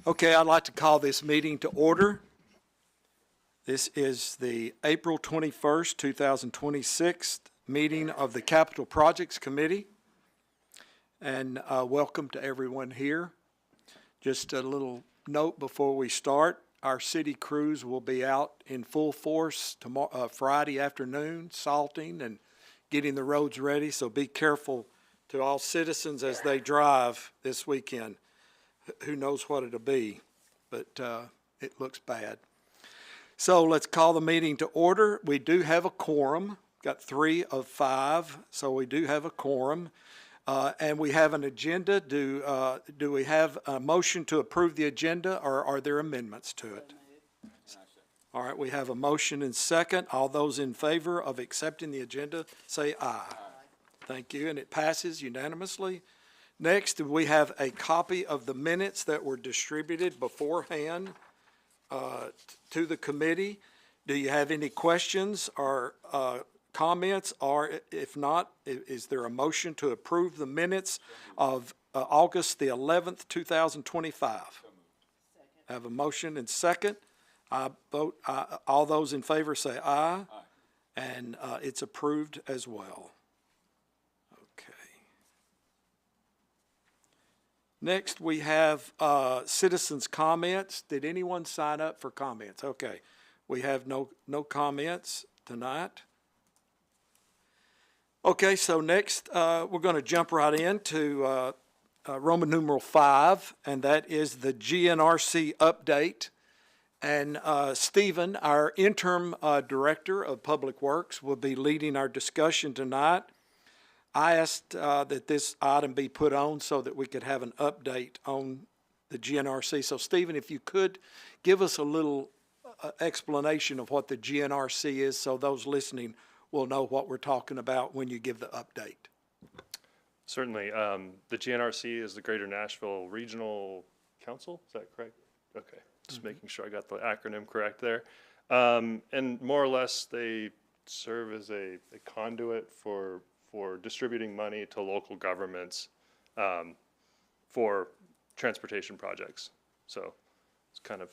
Okay, I'd like to call this meeting to order. This is the April 21st, 2026 meeting of the Capital Projects Committee. And welcome to everyone here. Just a little note before we start. Our city crews will be out in full force tomorrow, Friday afternoon, salting and getting the roads ready. So be careful to all citizens as they drive this weekend. Who knows what it'll be, but it looks bad. So let's call the meeting to order. We do have a quorum, got 3 of 5, so we do have a quorum. And we have an agenda. Do we have a motion to approve the agenda, or are there amendments to it? All right, we have a motion and second. All those in favor of accepting the agenda, say aye. Aye. Thank you, and it passes unanimously. Next, we have a copy of the minutes that were distributed beforehand to the committee. Do you have any questions or comments? Or if not, is there a motion to approve the minutes of August the 11th, 2025? I have a motion and second. I vote, all those in favor say aye. Aye. And it's approved as well. Next, we have citizens' comments. Did anyone sign up for comments? Okay, we have no comments tonight. Okay, so next we're going to jump right into Roman numeral 5, and that is the GNRC update. And Stephen, our interim director of Public Works, will be leading our discussion tonight. I asked that this item be put on so that we could have an update on the GNRC. So, Stephen, if you could give us a little explanation of what the GNRC is so those listening will know what we're talking about when you give the update. Certainly. The GNRC is the Greater Nashville Regional Council. Is that correct? Okay. Just making sure I got the acronym correct there. And more or less, they serve as a conduit for distributing money to local governments for transportation projects. So it's kind of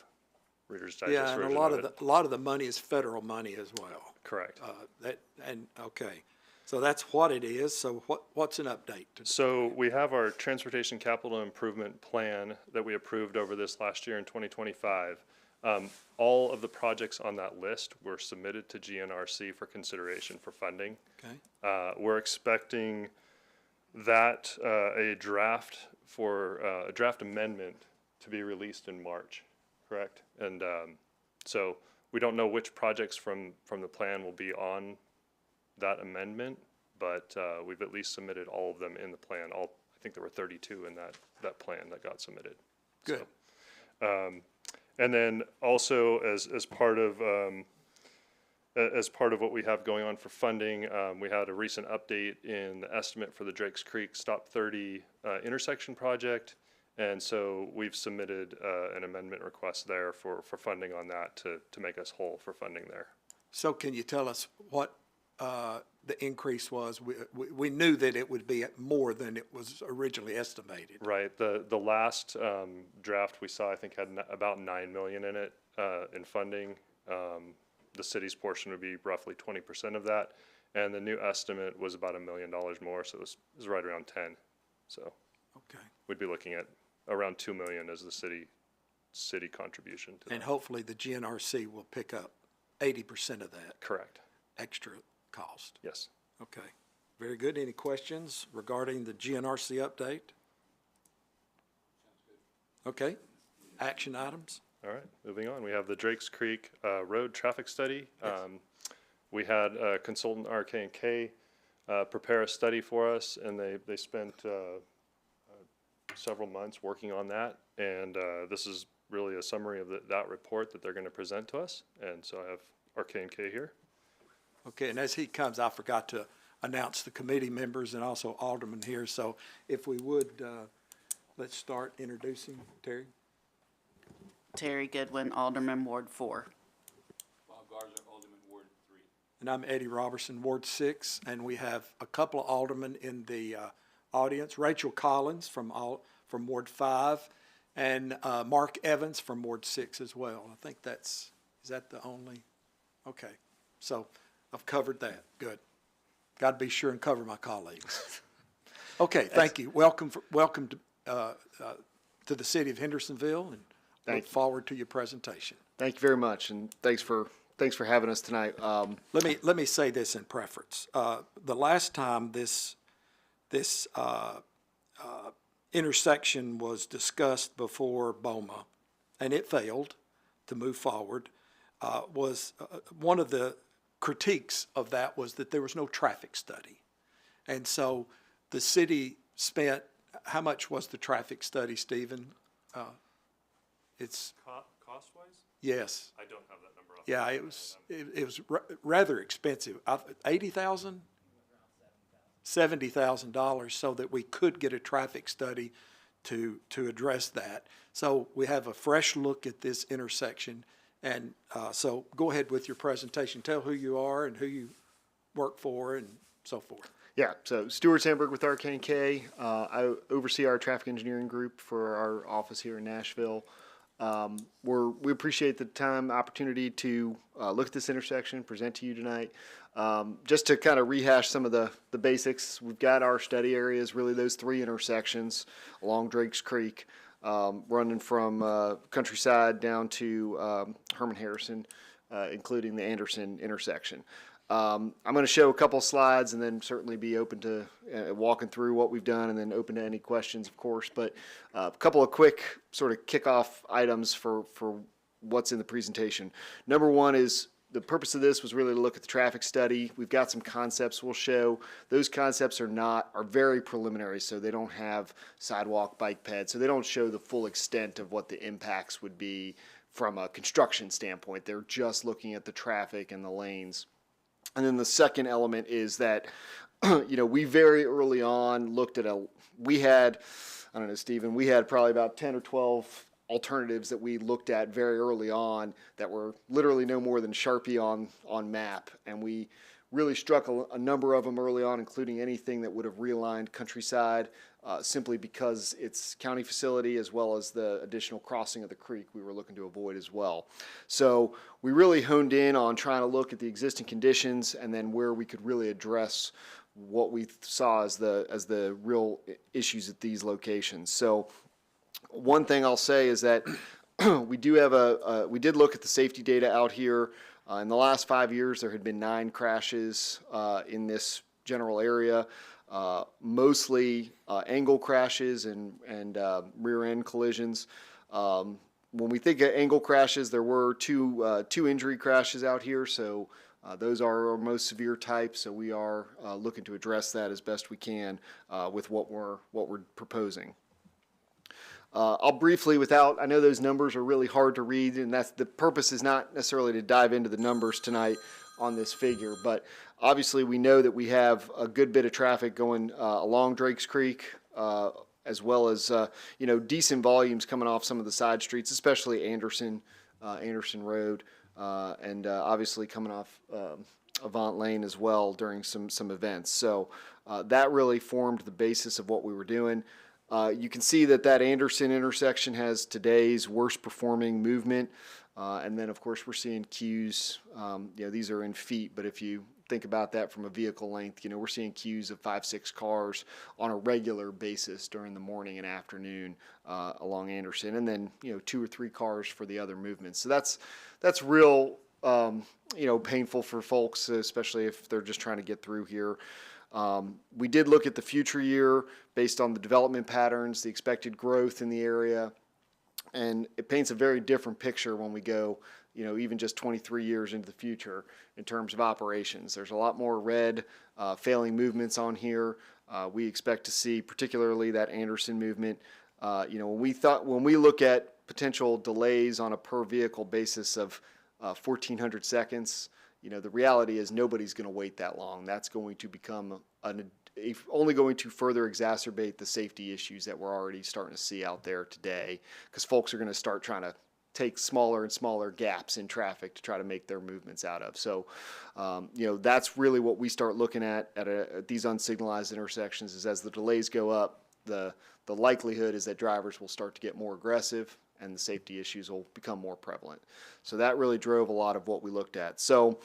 Reader's Digest. Yeah, and a lot of the money is federal money as well. Correct. Okay, so that's what it is. So what's an update? So we have our Transportation Capital Improvement Plan that we approved over this last year in 2025. All of the projects on that list were submitted to GNRC for consideration for funding. Okay. We're expecting that a draft amendment to be released in March, correct? And so we don't know which projects from the plan will be on that amendment, but we've at least submitted all of them in the plan. I think there were 32 in that plan that got submitted. Good. So, and then also as part of what we have going on for funding, we had a recent update in the estimate for the Drakes Creek Stop 30 intersection project, and so we've submitted an amendment request there for funding on that to make us whole for funding there. So can you tell us what the increase was? We knew that it would be more than it was originally estimated. Right. The last draft we saw, I think, had about $9 million in it in funding. The city's portion would be roughly 20% of that, and the new estimate was about $1 million more, so it was right around 10. So okay, we'd be looking at around $2 million as the city contribution to and that. Hopefully the GNRC will pick up 80% of that. Correct. Extra cost. Yes. Okay. Very good. Any questions regarding the GNRC update? Okay. Action items. All right. Moving on. We have the Drakes Creek road traffic study. Yes. We had consultant RK&K prepare a study for us, and they spent several months working on that. And this is really a summary of that report that they're going to present to us. And so I have RK&K here. Okay, and as he comes, I forgot to announce the committee members and also aldermen here. So if we would, let's start introducing Terry. Terry Goodwin, Alderman, Ward 4. Bob Garza, Alderman, Ward 3. And I'm Eddie Robertson, Ward 6, and we have a couple of aldermen in the audience. Rachel Collins from Ward 5, and Mark Evans from Ward 6 as well. I think is that the only? Okay, so I've covered that. Good. Got to be sure and cover my colleagues. Okay, thank you. Welcome to the city of Hendersonville, and look forward to your presentation. Thank you very much, and thanks for having us tonight. Let me say this in preference. The last time this intersection was discussed before BOMA, and it failed to move forward, was one of the critiques of that was that there was no traffic study. And so the city spent, how much was the traffic study, Stephen? It's Cost-wise? yes. I don't have that number off. Yeah, it was rather expensive. $80,000? $70,000 so that we could get a traffic study to address that. So we have a fresh look at this intersection. And so go ahead with your presentation. Tell who you are and who you work for and so forth. Yeah, so Stuart Sandberg with RK&K. I oversee our traffic engineering group for our office here in Nashville. We appreciate the time, opportunity to look at this intersection, present to you tonight. Just to kind of rehash some of the basics, we've got our study areas, really those three intersections along Drake's Creek, running from Countryside down to Herman Harrison, including the Anderson intersection. I'm going to show a couple slides and then certainly be open to walking through what we've done and then open to any questions, of course. But a couple of quick sort of kickoff items for what's in the presentation. Number one is the purpose of this was really to look at the traffic study. We've got some concepts we'll show. Those concepts are very preliminary, so they don't have sidewalk, bike ped, so they don't show the full extent of what the impacts would be from a construction standpoint. They're just looking at the traffic and the lanes. And then the second element is that, we very early on looked at we had probably about 10 or 12 alternatives that we looked at very early on that were literally no more than Sharpie on map. And we really struck a number of them early on, including anything that would have realigned Countryside, simply because it's county facility as well as the additional crossing of the creek we were looking to avoid as well. So we really honed in on trying to look at the existing conditions and then where we could really address what we saw as the real issues at these locations. So one thing I'll say is that we did look at the safety data out here. In the last 5 years, there had been 9 crashes in this general area. Mostly angle crashes and rear end collisions. When we think of angle crashes, there were two injury crashes out here, so those are our most severe type. So we are looking to address that as best we can with what we're proposing. I'll briefly, I know those numbers are really hard to read, and that's the purpose is not necessarily to dive into the numbers tonight on this figure, but obviously we know that we have a good bit of traffic going along Drake's Creek, as well as decent volumes coming off some of the side streets, especially Anderson Road, and obviously coming off Avant Lane as well during some events. So that really formed the basis of what we were doing. You can see that Anderson intersection has today's worst performing movement. And then, of course, we're seeing queues. These are in feet, but if you think about that from a vehicle length, we're seeing queues of 5-6 cars on a regular basis during the morning and afternoon along Anderson, and then 2 or 3 cars for the other movements. So that's real painful for folks, especially if they're just trying to get through here. We did look at the future year based on the development patterns, the expected growth in the area. And it paints a very different picture when we go, even just 23 years into the future in terms of operations. There's a lot more red failing movements on here. We expect to see particularly that Anderson movement. When we look at potential delays on a per vehicle basis of 1,400 seconds, the reality is nobody's going to wait that long. That's going to become only going to further exacerbate the safety issues that we're already starting to see out there today, because folks are going to start trying to take smaller and smaller gaps in traffic to try to make their movements out of. So, that's really what we start looking at these unsignalized intersections, is as the delays go up, the likelihood is that drivers will start to get more aggressive and the safety issues will become more prevalent. So that really drove a lot of what we looked at. So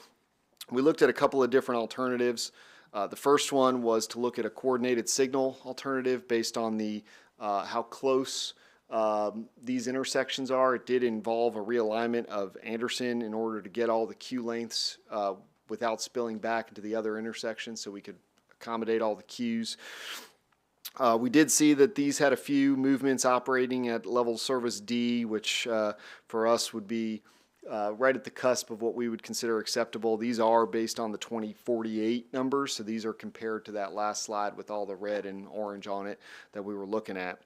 we looked at a couple of different alternatives. The first one was to look at a coordinated signal alternative based on the how close these intersections are. It did involve a realignment of Anderson in order to get all the queue lengths without spilling back into the other intersections, so we could accommodate all the queues. We did see that these had a few movements operating at level service D, which for us would be right at the cusp of what we would consider acceptable. These are based on the 2048 numbers, so these are compared to that last slide with all the red and orange on it that we were looking at.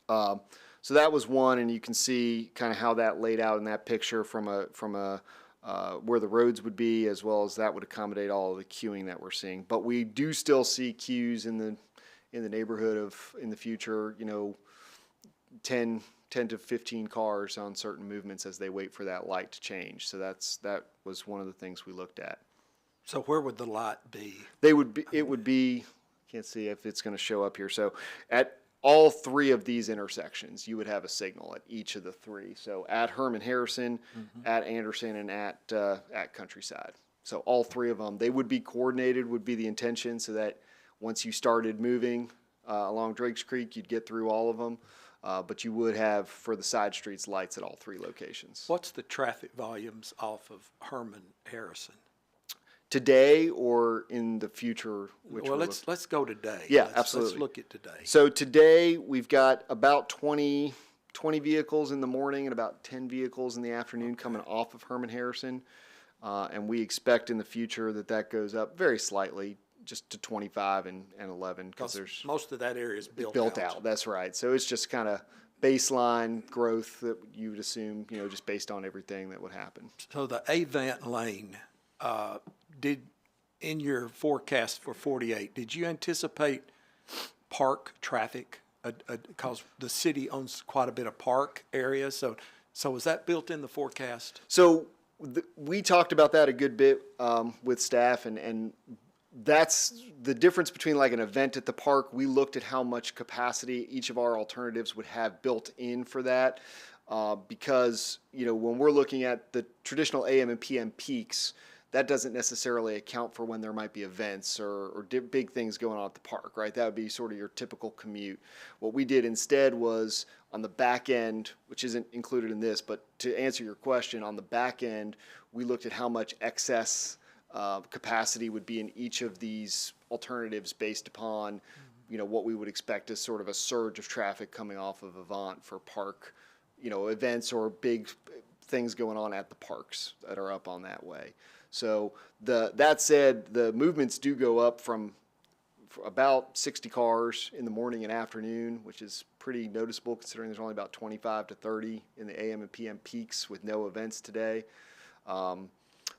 So that was one, and you can see kind of how that laid out in that picture from a where the roads would be, as well as that would accommodate all of the queuing that we're seeing. But we do still see queues in the neighborhood of, in the future, 10 to 15 cars on certain movements as they wait for that light to change. So that was one of the things we looked at. So where would the light be? It would be, can't see if it's going to show up here. So at all three of these intersections, you would have a signal at each of the three. So at Herman Harrison, at Anderson, and at Countryside. So all three of them, they would be coordinated, would be the intention, so that once you started moving along Drakes Creek, you'd get through all of them. But you would have, for the side streets, lights at all three locations. What's the traffic volumes off of Herman Harrison? Today or in the future? Well, let's go today. Yeah, Let's absolutely. look at today. So today we've got about 20 vehicles in the morning and about 10 vehicles in the afternoon coming off of Herman Harrison. And we expect in the future that goes up very slightly, just to 25 and 11, because there's most of that area is built out. That's right. So it's just kind of baseline growth that you would assume, just based on everything that would happen. So the Avant lane, in your forecast for 48, did you anticipate park traffic? Because the city owns quite a bit of park area, so was that built in the forecast? So we talked about that a good bit with staff, and that's the difference between like an event at the park. We looked at how much capacity each of our alternatives would have built in for that, because when we're looking at the traditional AM and PM peaks, that doesn't necessarily account for when there might be events or big things going on at the park, right? That would be sort of your typical commute. What we did instead was on the back end, which isn't included in this, but to answer your question, on the back end, we looked at how much excess capacity would be in each of these alternatives based upon, what we would expect as sort of a surge of traffic coming off of Avant for park, events or big things going on at the parks that are up on that way. So that said, the movements do go up from about 60 cars in the morning and afternoon, which is pretty noticeable considering there's only about 25 to 30 in the AM and PM peaks with no events today.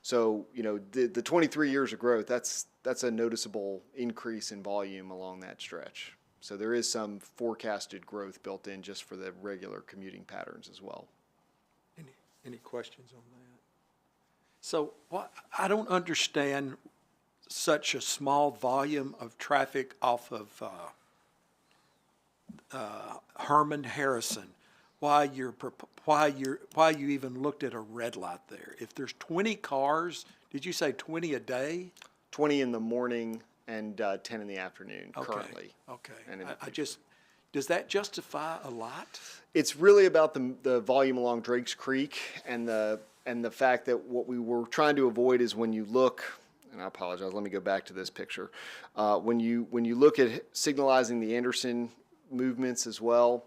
So the 23 years of growth, that's a noticeable increase in volume along that stretch. So there is some forecasted growth built in just for the regular commuting patterns as well. Any questions on that? So I don't understand such a small volume of traffic off of Herman Harrison. Why you even looked at a red light there? If there's 20 cars, did you say 20 a day? 20 in the morning and 10 in the afternoon currently. Okay. And does that justify a lot? It's really about the volume along Drakes Creek and the fact that what we were trying to avoid is when you look, and I apologize, let me go back to this picture. When you look at signalizing the Anderson movements as well,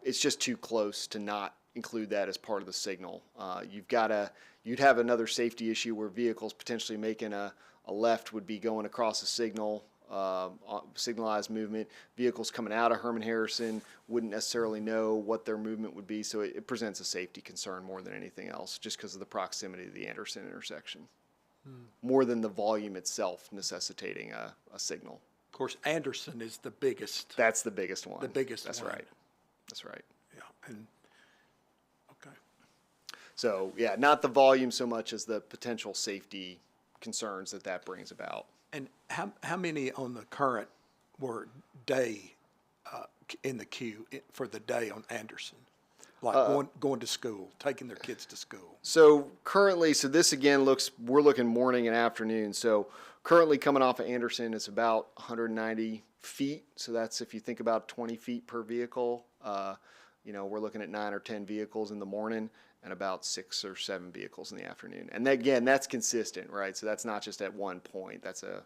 it's just too close to not include that as part of the signal. You'd have another safety issue where vehicles potentially making a left would be going across a signalized movement. Vehicles coming out of Herman Harrison wouldn't necessarily know what their movement would be, so it presents a safety concern more than anything else, just because of the proximity to the Anderson intersection, more than the volume itself necessitating a signal. Of course, Anderson is the biggest. That's the biggest one. The biggest That's one. right. That's right. Yeah, and okay. So, yeah, not the volume so much as the potential safety concerns that brings about. And how many on the current were day, in the queue for the day on Anderson? Like going to school, taking their kids to school? So currently, so this again we're looking morning and afternoon. So currently coming off of Anderson, it's about 190 feet. So that's, if you think about 20 feet per vehicle, we're looking at 9 or 10 vehicles in the morning and about 6 or 7 vehicles in the afternoon. And again, that's consistent, right? So that's not just at one point. That's a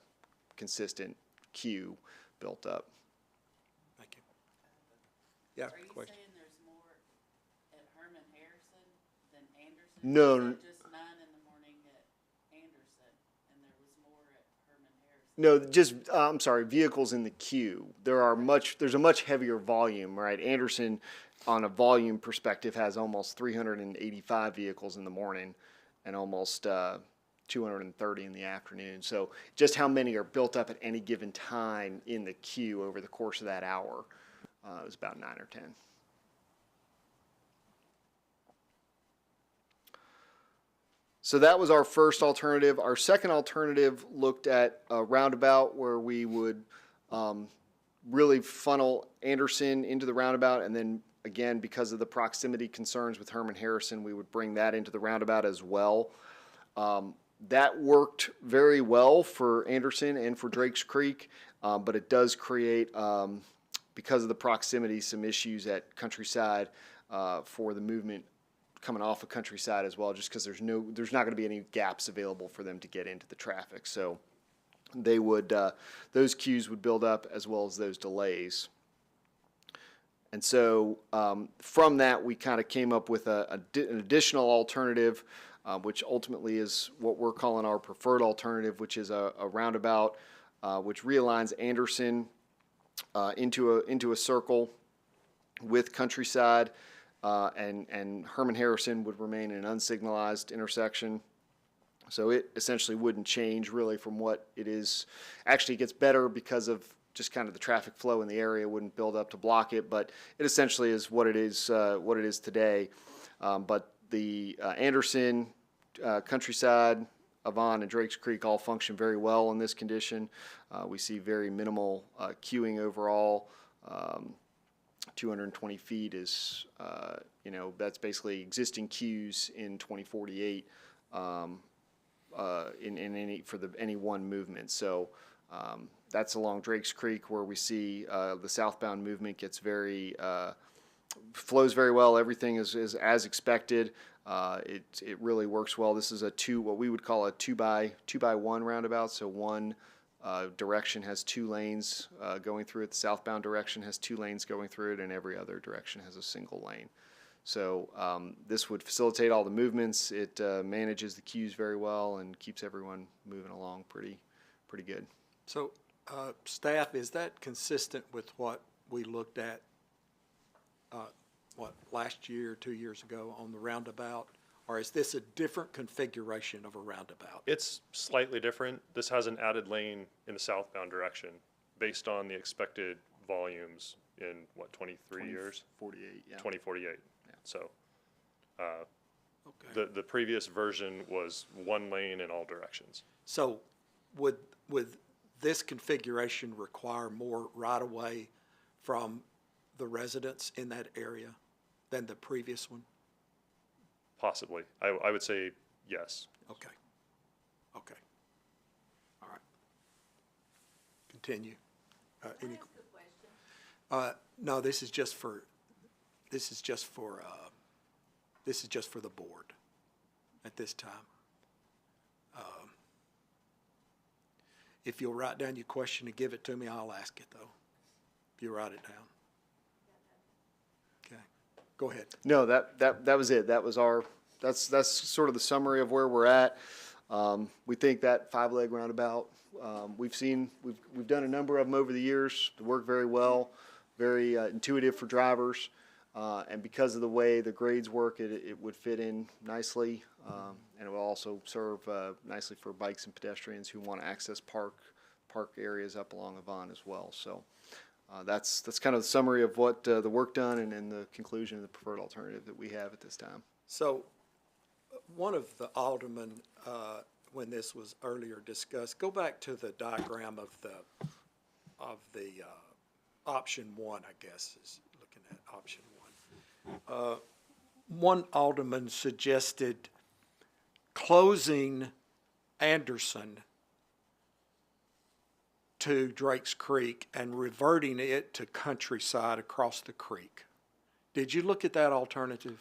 consistent queue built up. Thank you. Yeah, Are you question. saying there's more at Herman Harrison than Anderson? No. Or is it just 9 in the morning at Anderson, and there was more at Herman Harrison? No, just, I'm sorry, vehicles in the queue. There's a much heavier volume, right? Anderson, on a volume perspective, has almost 385 vehicles in the morning and almost 230 in the afternoon. So just how many are built up at any given time in the queue over the course of that hour is about 9 or 10. So that was our first alternative. Our second alternative looked at a roundabout where we would really funnel Anderson into the roundabout, and then again, because of the proximity concerns with Herman Harrison, we would bring that into the roundabout as well. That worked very well for Anderson and for Drakes Creek, but it does create, because of the proximity, some issues at Countryside for the movement coming off of Countryside as well, just because there's not going to be any gaps available for them to get into the traffic. So they would, those queues would build up as well as those delays. And so from that, we kind of came up with an additional alternative, which ultimately is what we're calling our preferred alternative, which is a roundabout which realigns Anderson into a circle with Countryside, and Herman Harrison would remain an unsignalized intersection. So it essentially wouldn't change really from what it is. Actually, it gets better because of just kind of the traffic flow in the area wouldn't build up to block it, but it essentially is what it is today. But the Anderson, Countryside, Avon, and Drakes Creek all function very well in this condition. We see very minimal queuing overall. 220 feet is, that's basically existing queues in 2048 any one movement. So that's along Drakes Creek where we see the southbound movement gets flows very well. Everything is as expected. It really works well. This is what we would call a two by one roundabout. So one direction has 2 lanes going through it. The southbound direction has 2 lanes going through it, and every other direction has a single lane. So this would facilitate all the movements. It manages the queues very well and keeps everyone moving along pretty good. So, staff, is that consistent with what we looked at, last year, 2 years ago on the roundabout? Or is this a different configuration of a roundabout? It's slightly different. This has an added lane in the southbound direction based on the expected volumes in, 23 years? 48, yeah. 2048. Yeah. So Okay. the previous version was 1 lane in all directions. So would this configuration require more right-of-way from the residents in that area than the previous one? Possibly. I would say yes. Okay. All right. Continue. Any? No, this is just for the board at this time. If you'll write down your question and give it to me, I'll ask it though. If you write it down. Okay. Go ahead. No, that was it. That's sort of the summary of where we're at. We think that 5-leg roundabout, we've done a number of them over the years. They work very well, very intuitive for drivers, and because of the way the grades work, it would fit in nicely, and it will also serve nicely for bikes and pedestrians who want to access park areas up along Avon as well. So. That's kind of the summary of what the work done and the conclusion of the preferred alternative that we have at this time. So, one of the aldermen, when this was earlier discussed, go back to the diagram of the the option one, I guess, is looking at option one. One alderman suggested closing Anderson to Drake's Creek and reverting it to Countryside across the creek. Did you look at that alternative?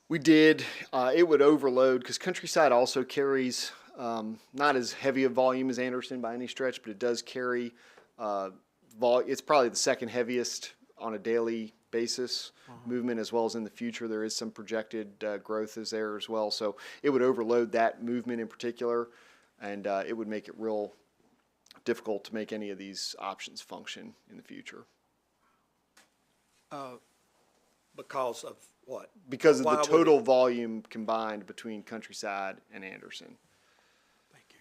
We did. It would overload because Countryside also carries not as heavy a volume as Anderson by any stretch, but it does carry it's probably the second heaviest on a daily basis movement, as well as in the future. There is some projected growth is there as well. So it would overload that movement in particular, and it would make it real difficult to make any of these options function in the future. Because of what? Because of Why the would total volume combined between Countryside and Anderson. Thank you.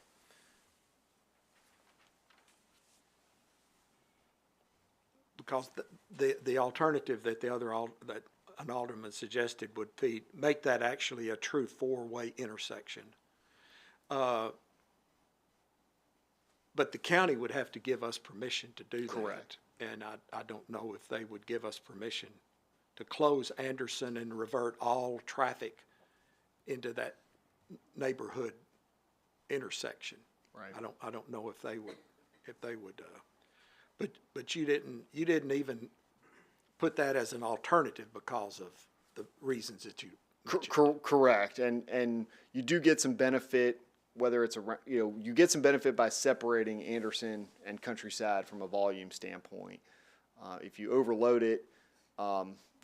Because the alternative that that an alderman suggested would be make that actually a true four-way intersection. But the county would have to give us permission to do that. Correct. And I don't know if they would give us permission to close Anderson and revert all traffic into that neighborhood intersection. Right. I don't know if they would, but you didn't even put that as an alternative because of the reasons that you mentioned. Correct. And you do get some benefit, whether it's you get some benefit by separating Anderson and Countryside from a volume standpoint. If you overload it,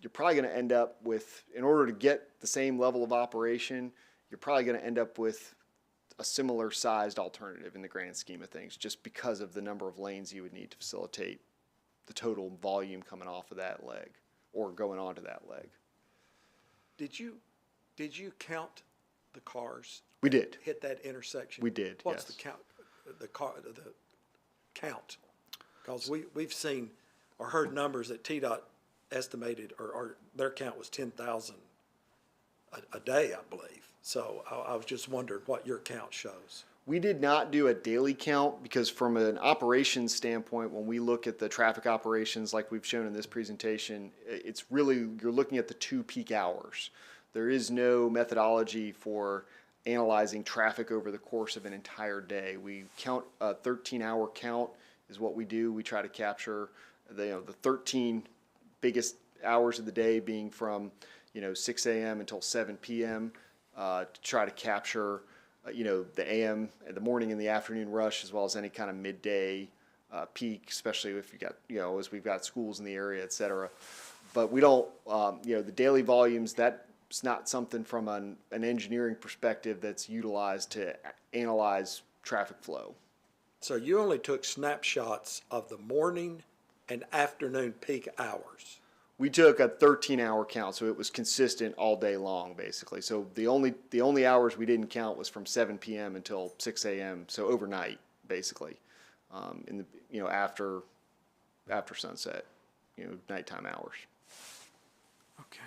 you're probably going to end up with, in order to get the same level of operation, you're probably going to end up with a similar sized alternative in the grand scheme of things, just because of the number of lanes you would need to facilitate the total volume coming off of that leg or going onto that leg. Did you count the cars? We did. Hit that intersection? We did, What's yes. the count? Because we've seen or heard numbers that TDOT estimated, or their count was 10,000 a day, I believe. So I was just wondering what your count shows. We did not do a daily count because from an operations standpoint, when we look at the traffic operations like we've shown in this presentation, it's really, you're looking at the 2 peak hours. There is no methodology for analyzing traffic over the course of an entire day. We count a 13-hour count is what we do. We try to capture the 13 biggest hours of the day being from 6 a.m. until 7 p.m. To try to capture the AM, the morning and the afternoon rush, as well as any kind of midday peak, especially if you got as we've got schools in the area, et cetera. But we don't the daily volumes, that's not something from an engineering perspective that's utilized to analyze traffic flow. So you only took snapshots of the morning and afternoon peak hours. We took a 13-hour count, so it was consistent all day long, basically. So the only hours we didn't count was from 7 p.m. until 6 a.m. So overnight, basically, in the after sunset, nighttime hours. Okay.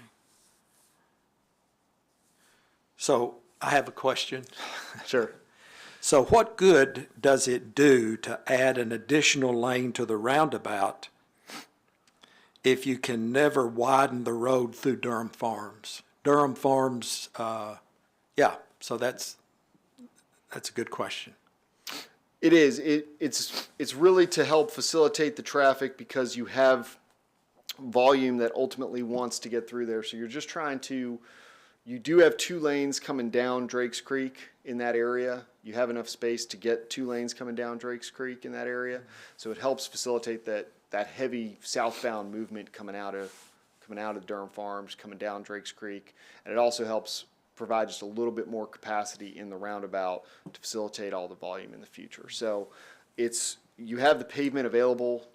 So I have a question. Sure. So what good does it do to add an additional lane to the roundabout if you can never widen the road through Durham Farms? Durham Farms, so that's a good question. It is. It's really to help facilitate the traffic because you have volume that ultimately wants to get through there. So you're just trying to, you do have 2 lanes coming down Drake's Creek in that area. You have enough space to get 2 lanes coming down Drake's Creek in that area. So it helps facilitate that heavy southbound movement coming out of Durham Farms, coming down Drake's Creek. And it also helps provide just a little bit more capacity in the roundabout to facilitate all the volume in the future. So you have the pavement available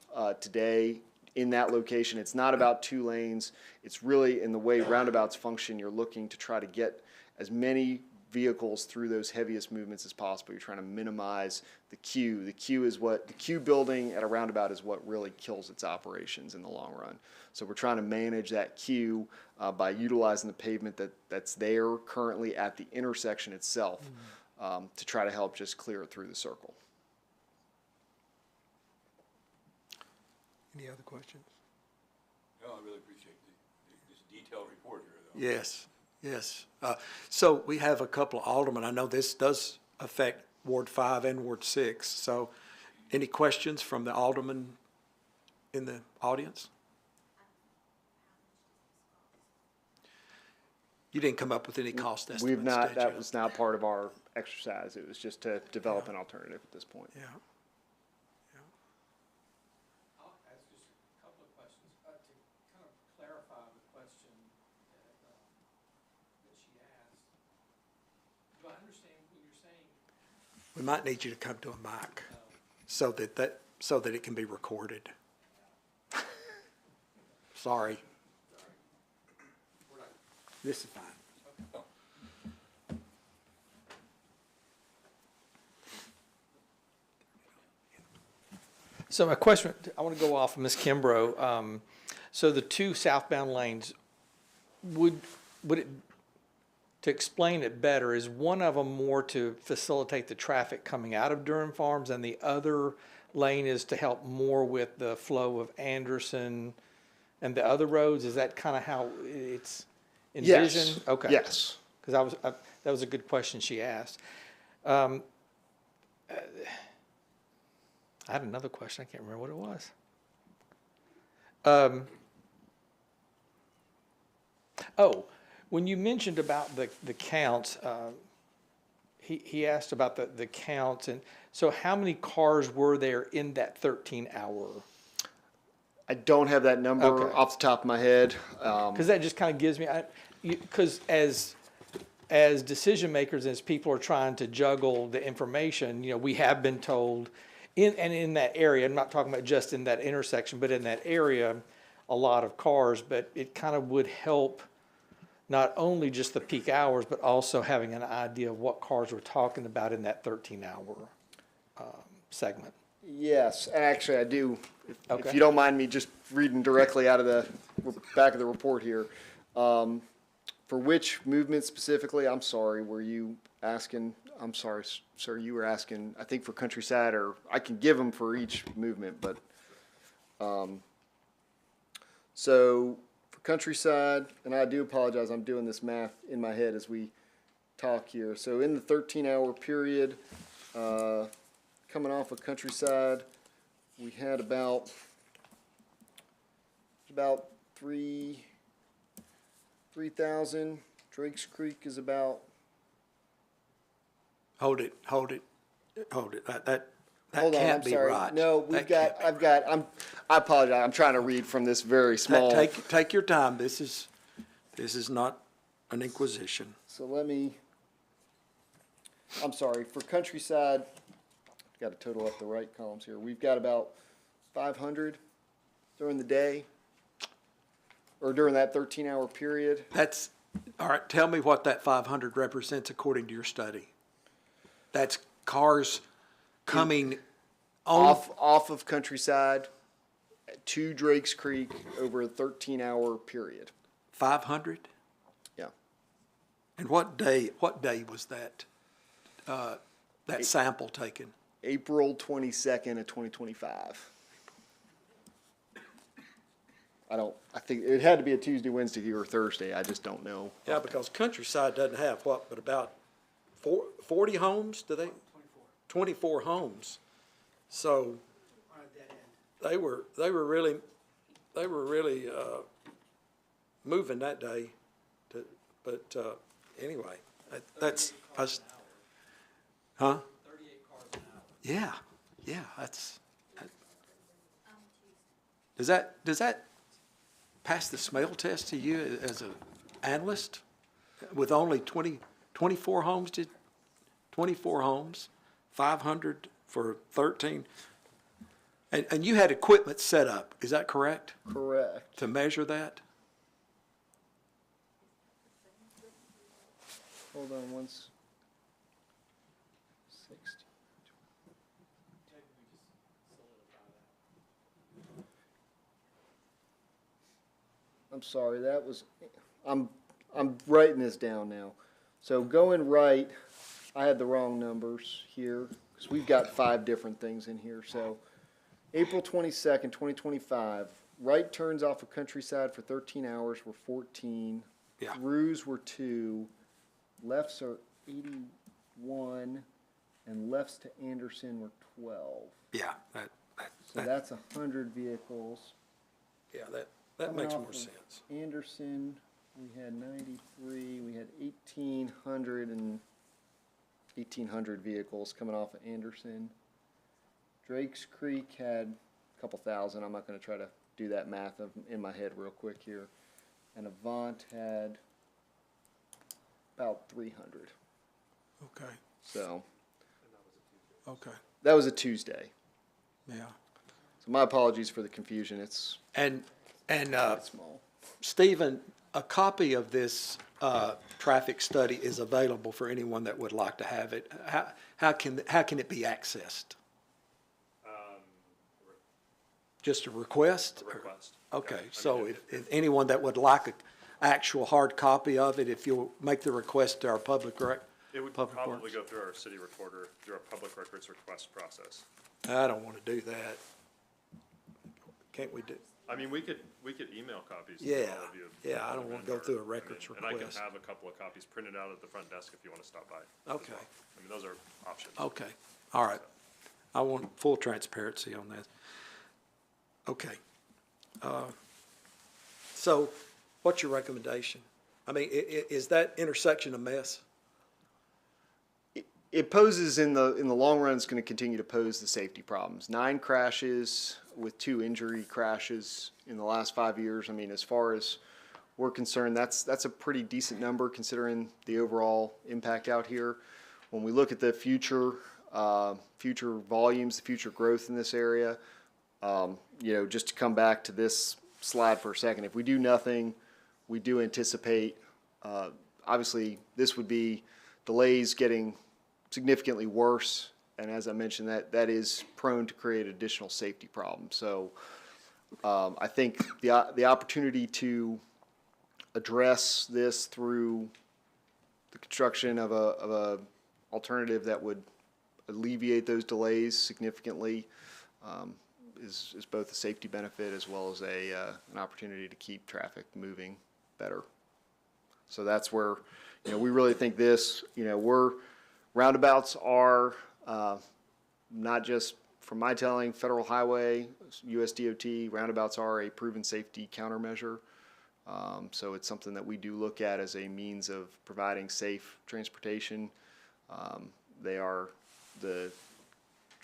today in that location. It's not about 2 lanes. It's really, in the way roundabouts function, you're looking to try to get as many vehicles through those heaviest movements as possible. You're trying to minimize the queue. The queue building at a roundabout is what really kills its operations in the long run. So we're trying to manage that queue by utilizing the pavement that's there currently at the intersection itself to try to help just clear it through the circle. Any other questions? No, I really appreciate this detailed report here, though. Yes, yes. So we have a couple of aldermen. I know this does affect Ward 5 and Ward 6. So any questions from the aldermen in the audience? You didn't come up with any cost estimates, We've not, did that you? was not part of our exercise. It was just to develop an alternative at this point. Yeah. I'll ask just a couple of questions, to kind of clarify the question that she asked. Do I understand when you're saying, We might need you to come to a mic so that it can be recorded. Sorry. This is fine. So my question, I want to go off of Ms. Kimbrough. So the two southbound lanes, would it, to explain it better, is one of them more to facilitate the traffic coming out of Durham Farms and the other lane is to help more with the flow of Anderson and the other roads? Is that kind of how it's envisioned? Yes. Okay. Yes. Because that was a good question she asked. I had another question. I can't remember what it was. When you mentioned about the counts, he asked about the counts. And so how many cars were there in that 13-hour? I don't have that number Okay. off the top of my head. Because that just kind of gives me, because as decision makers, as people are trying to juggle the information, we have been told, in that area, I'm not talking about just in that intersection, but in that area, a lot of cars, but it kind of would help not only just the peak hours, but also having an idea of what cars we're talking about in that 13-hour segment. Yes, actually, I do. If Okay. you don't mind me just reading directly out of the back of the report here. For which movement specifically, I'm sorry, were you asking, I'm sorry, sir, you were asking, I think for Countryside, or I can give them for each movement, but, so for Countryside, and I do apologize, I'm doing this math in my head as we talk here. So in the 13-hour period, coming off of Countryside, we had about 3,000. Drake's Creek is about, Hold it. That hold on, can't I'm be sorry. right. No, we've That got, can't be I apologize, I'm trying to read from this very small. Take your time. This is not an inquisition. So I'm sorry, for Countryside, got to total up the right columns here. We've got about 500 during the day, or during that 13-hour period. That's, all right, tell me what that 500 represents according to your study. That's cars coming on, Off of Countryside to Drake's Creek over a 13-hour period. 500? Yeah. And what day was that, that sample taken? April 22nd of 2025. I think it had to be a Tuesday, Wednesday, or Thursday. I just don't know. Yeah, because Countryside doesn't have what, but about 40 homes, do they? 24 homes. So they were really moving that day. But anyway, that's us. Huh? 38 cars an hour. Yeah, that's. Does that pass the smell test to you as an analyst? With only 24 homes, 24 homes, 500 for 13. And you had equipment set up, is that correct? Correct. To measure that? Hold on once. 60. I'm sorry, that was, I'm writing this down now. So going right, I had the wrong numbers here, because we've got 5 different things in here, so April 22nd, 2025, right turns off of Countryside for 13 hours were 14. Yeah. Throughs were 2. Lefts are 81. And lefts to Anderson were 12. Yeah, So that's 100 vehicles. yeah, that Coming makes off more of sense. Anderson, we had 93, we had 1,800 vehicles coming off of Anderson. Drake's Creek had a couple thousand. I'm not going to try to do that math in my head real quick here. And Avant had about 300. Okay, So okay, that was a Tuesday. yeah. So my apologies for the confusion. It's And quite small. Stephen, a copy of this traffic study is available for anyone that would like to have it. How can it be accessed? Just a request? Request. Okay, Yeah. so if anyone that would like an actual hard copy of it, if you'll make the request to our public It would Public probably Works. go through our city recorder, through our public records request process. I don't want to do that. Can't we do? I mean, we could email copies to Yeah, all of you. yeah, I don't want to go through a records And I can request. have a couple of copies printed out at the front desk if you want to stop by. as Okay. well. I mean, those are options. Okay, all right. I want full transparency on that. Okay. So what's your recommendation? I mean, is that intersection a mess? It poses in the long run, it's going to continue to pose the safety problems. 9 crashes with 2 injury crashes in the last 5 years. I mean, as far as we're concerned, that's a pretty decent number considering the overall impact out here. When we look at the future volumes, the future growth in this area, just to come back to this slide for a second, if we do nothing, we do anticipate, obviously, this would be delays getting significantly worse, and as I mentioned, that is prone to create additional safety problems. So I think the opportunity to address this through the construction of a alternative that would alleviate those delays significantly is both a safety benefit as well as an opportunity to keep traffic moving better. So that's where we really think this. Roundabouts are not just from my telling, federal highway, US DOT, roundabouts are a proven safety countermeasure. So it's something that we do look at as a means of providing safe transportation. They are the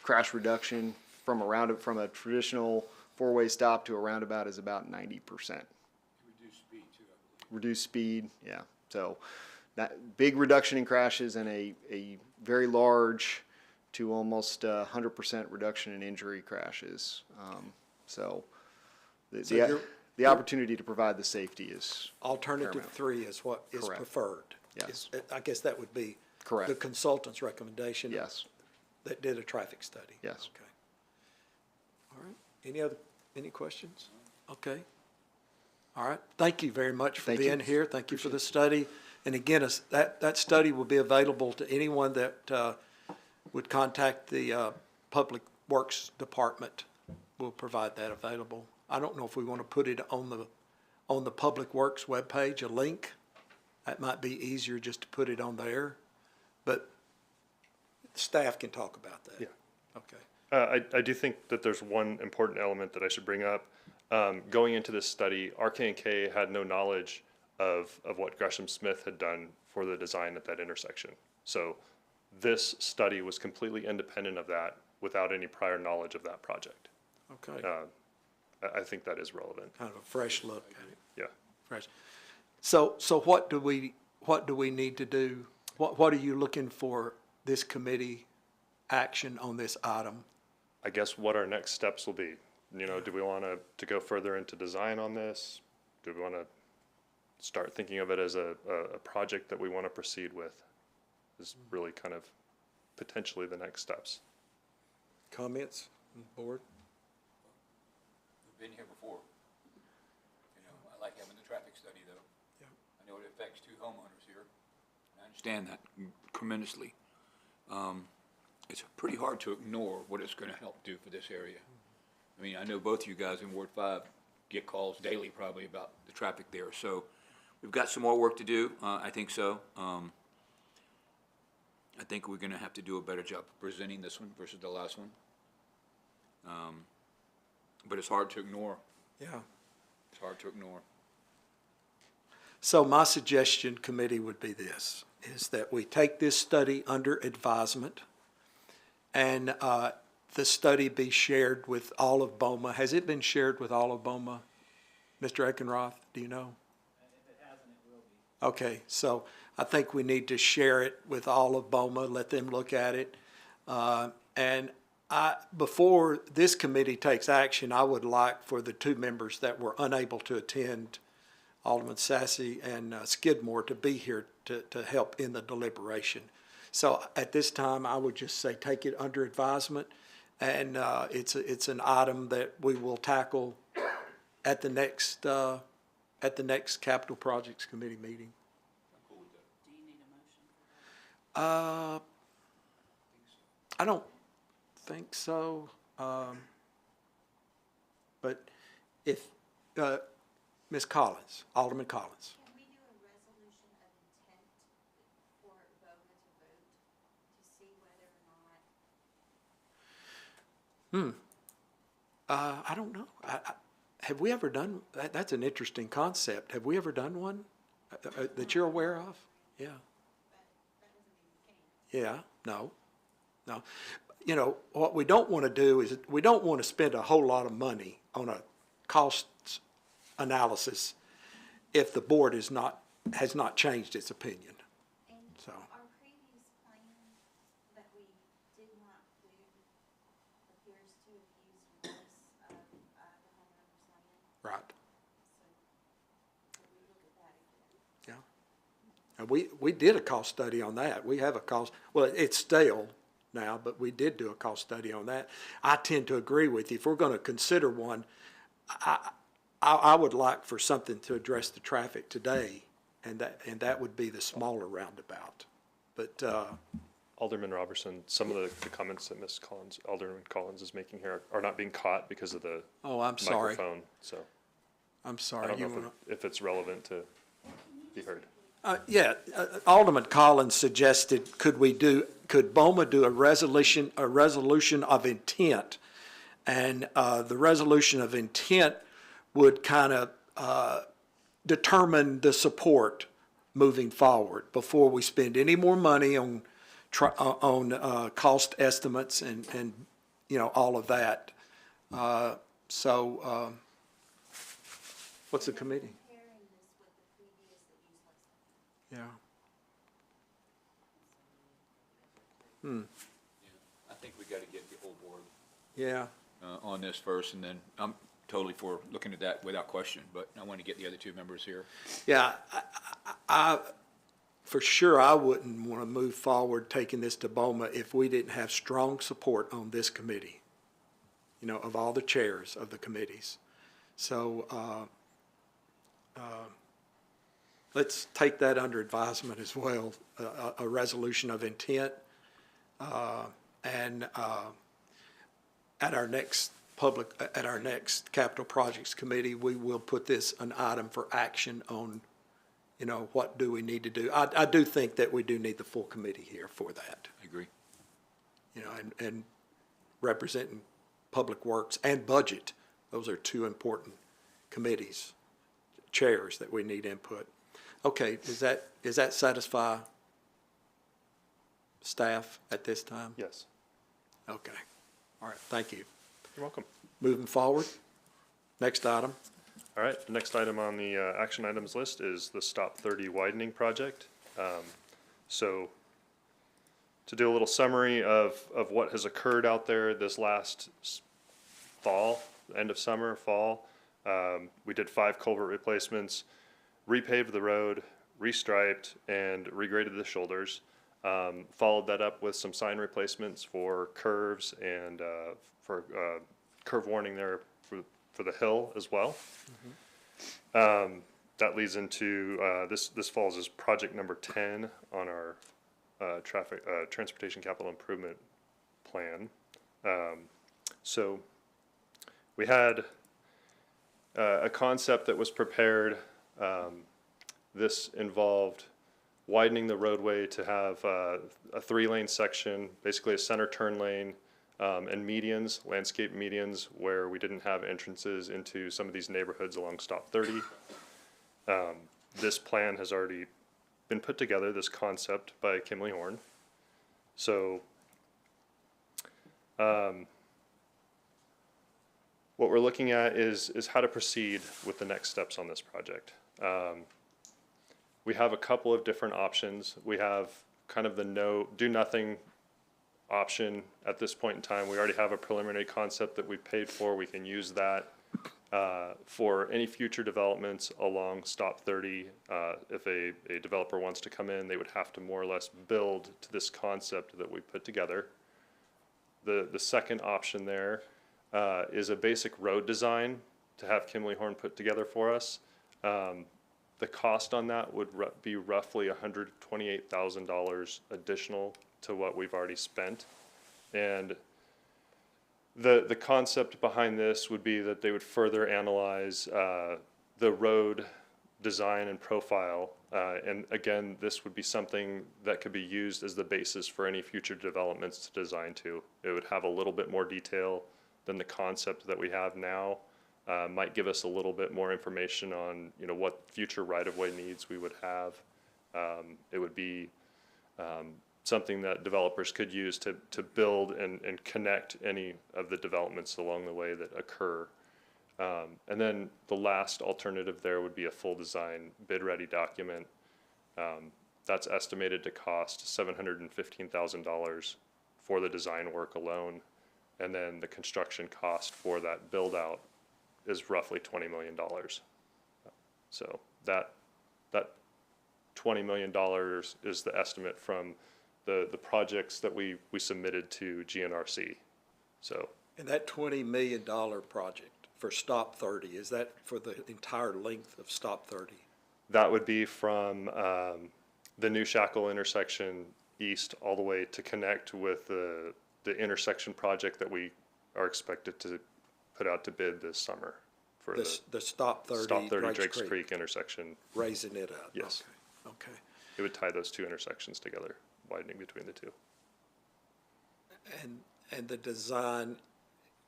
crash reduction from a traditional 4-way stop to a roundabout is about 90%. Reduce speed too, I believe. Reduce speed, yeah. So that big reduction in crashes and a very large to almost 100% reduction in injury crashes. So the opportunity to provide the safety is Alternative paramount. 3 is what is Correct. preferred. Yes. I guess that would be Correct. the consultant's recommendation. Yes. That did a traffic study. Yes. Okay. All right. Any questions? Okay. All right. Thank you very much for Thank you. being here. Thank you for the study. And again, that study will be available to anyone that would contact the Public Works Department. We'll provide that available. I don't know if we want to put it on the Public Works webpage, a link. That might be easier just to put it on there, but staff can talk about that. Yeah. Okay. I do think that there's one important element that I should bring up. Going into this study, RK&K had no knowledge of what Gresham Smith had done for the design at that intersection. So this study was completely independent of that without any prior knowledge of that project. Okay. I think that is relevant. Kind of a fresh look at it. Yeah. Fresh. So what do we need to do? What are you looking for this committee action on this item? I guess what our next steps will be. Do we want to go further into design on this? Do we want to start thinking of it as a project that we want to proceed with? Is really kind of potentially the next steps. Comments on the board? We've been here before. I like having the traffic study though. Yeah. I know it affects 2 homeowners here. I understand that tremendously. It's pretty hard to ignore what it's going to help do for this area. I mean, I know both of you guys in Ward 5 get calls daily probably about the traffic there. So we've got some more work to do, I think so. I think we're gonna have to do a better job presenting this one versus the last one. But it's hard to ignore. Yeah. It's hard to ignore. So my suggestion, committee, would be this, is that we take this study under advisement and the study be shared with all of BOMA. Has it been shared with all of BOMA? Mr. Eckenroth, do you know? If it hasn't, it will be. Okay, so I think we need to share it with all of BOMA, let them look at it. And before this committee takes action, I would like for the two members that were unable to attend, Alderman Sassy and Skidmore, to be here to help in the deliberation. So at this time, I would just say take it under advisement, and it's an item that we will tackle at the next Capital Projects Committee meeting. Do you need a motion for that? I don't think so, but if, Ms. Collins, Alderman Collins. Can we do a resolution of intent for BOMA to vote to see whether or not? I don't know. Have we ever done, that's an interesting concept. Have we ever done one that you're aware of? Yeah. Yeah, no. You know, what we don't want to do is, we don't want to spend a whole lot of money on a cost analysis if the board has not changed its opinion. And So. our previous plan that we did not do appears to have used less of the homeowner's land. Right. So we look at that again. Yeah. And we did a cost study on that. We have a cost, well, it's stale now, but we did do a cost study on that. I tend to agree with you. If we're going to consider one, I would like for something to address the traffic today, and that would be the smaller roundabout. But Alderman Robertson, some of the comments that Alderman Collins is making here are not being caught because of the oh, I'm sorry. microphone. So I'm I sorry. don't You know wanna- if it's relevant to be heard. Yeah, Alderman Collins suggested, could BOMA do a resolution of intent? And the resolution of intent would kind of determine the support moving forward before we spend any more money on cost estimates and you know, all of that. So what's the committee? Comparing this with the previous that used less. Yeah. I think we gotta get the whole board Yeah. on this first, and then I'm totally for looking at that without question, but I want to get the other two members here. Yeah, I for sure, I wouldn't want to move forward taking this to BOMA if we didn't have strong support on this committee, you know, of all the chairs of the committees. So let's take that under advisement as well, a resolution of intent. And at our next Capital Projects Committee, we will put this an item for action on, you know, what do we need to do. I do think that we do need the full committee here for that, I agree. you know, and representing Public Works and Budget. Those are two important committees, chairs that we need input. Okay, does that satisfy staff at this time? Yes, Okay, all right, thank you. you're welcome. Moving forward, next item. All right, the next item on the action items list is the Stop 30 widening project. So to do a little summary of what has occurred out there this last fall, end of summer, fall, we did 5 culvert replacements, repaved the road, restriped, and regraded the shoulders. Followed that up with some sign replacements for curves and for curve warning there for the hill as well. That leads into this falls as project number 10 on our transportation capital improvement plan. So We had a concept that was prepared. This involved widening the roadway to have a 3-lane section, basically a center turn lane, and medians, landscape medians, where we didn't have entrances into some of these neighborhoods along Stop 30. This plan has already been put together, this concept by Kimley Horn. So what we're looking at is how to proceed with the next steps on this project. We have a couple of different options. We have kind of the do nothing option at this point in time. We already have a preliminary concept that we paid for. We can use that for any future developments along Stop 30. If a developer wants to come in, they would have to more or less build to this concept that we put together. The second option there is a basic road design to have Kimley Horn put together for us. The cost on that would be roughly $128,000 additional to what we've already spent. And the concept behind this would be that they would further analyze the road design and profile. And again, this would be something that could be used as the basis for any future developments to design to. It would have a little bit more detail than the concept that we have now. Might give us a little bit more information on, what future right-of-way needs we would have. It would be something that developers could use to build and connect any of the developments along the way that occur. And then the last alternative there would be a full design bid-ready document. That's estimated to cost $715,000 for the design work alone. And then the construction cost for that build-out is roughly $20 million. So that $20 million is the estimate from the projects that we submitted to GNRC. So. And that $20 million project for Stop 30, is that for the entire length of Stop 30? That would be from the New Shackle intersection east all the way to connect with the intersection project that we are expected to put out to bid this summer for The Stop 30 Stop 30 Drakes Creek intersection. Raising it up? Yes. Okay. It would tie those two intersections together, widening between the two. And the design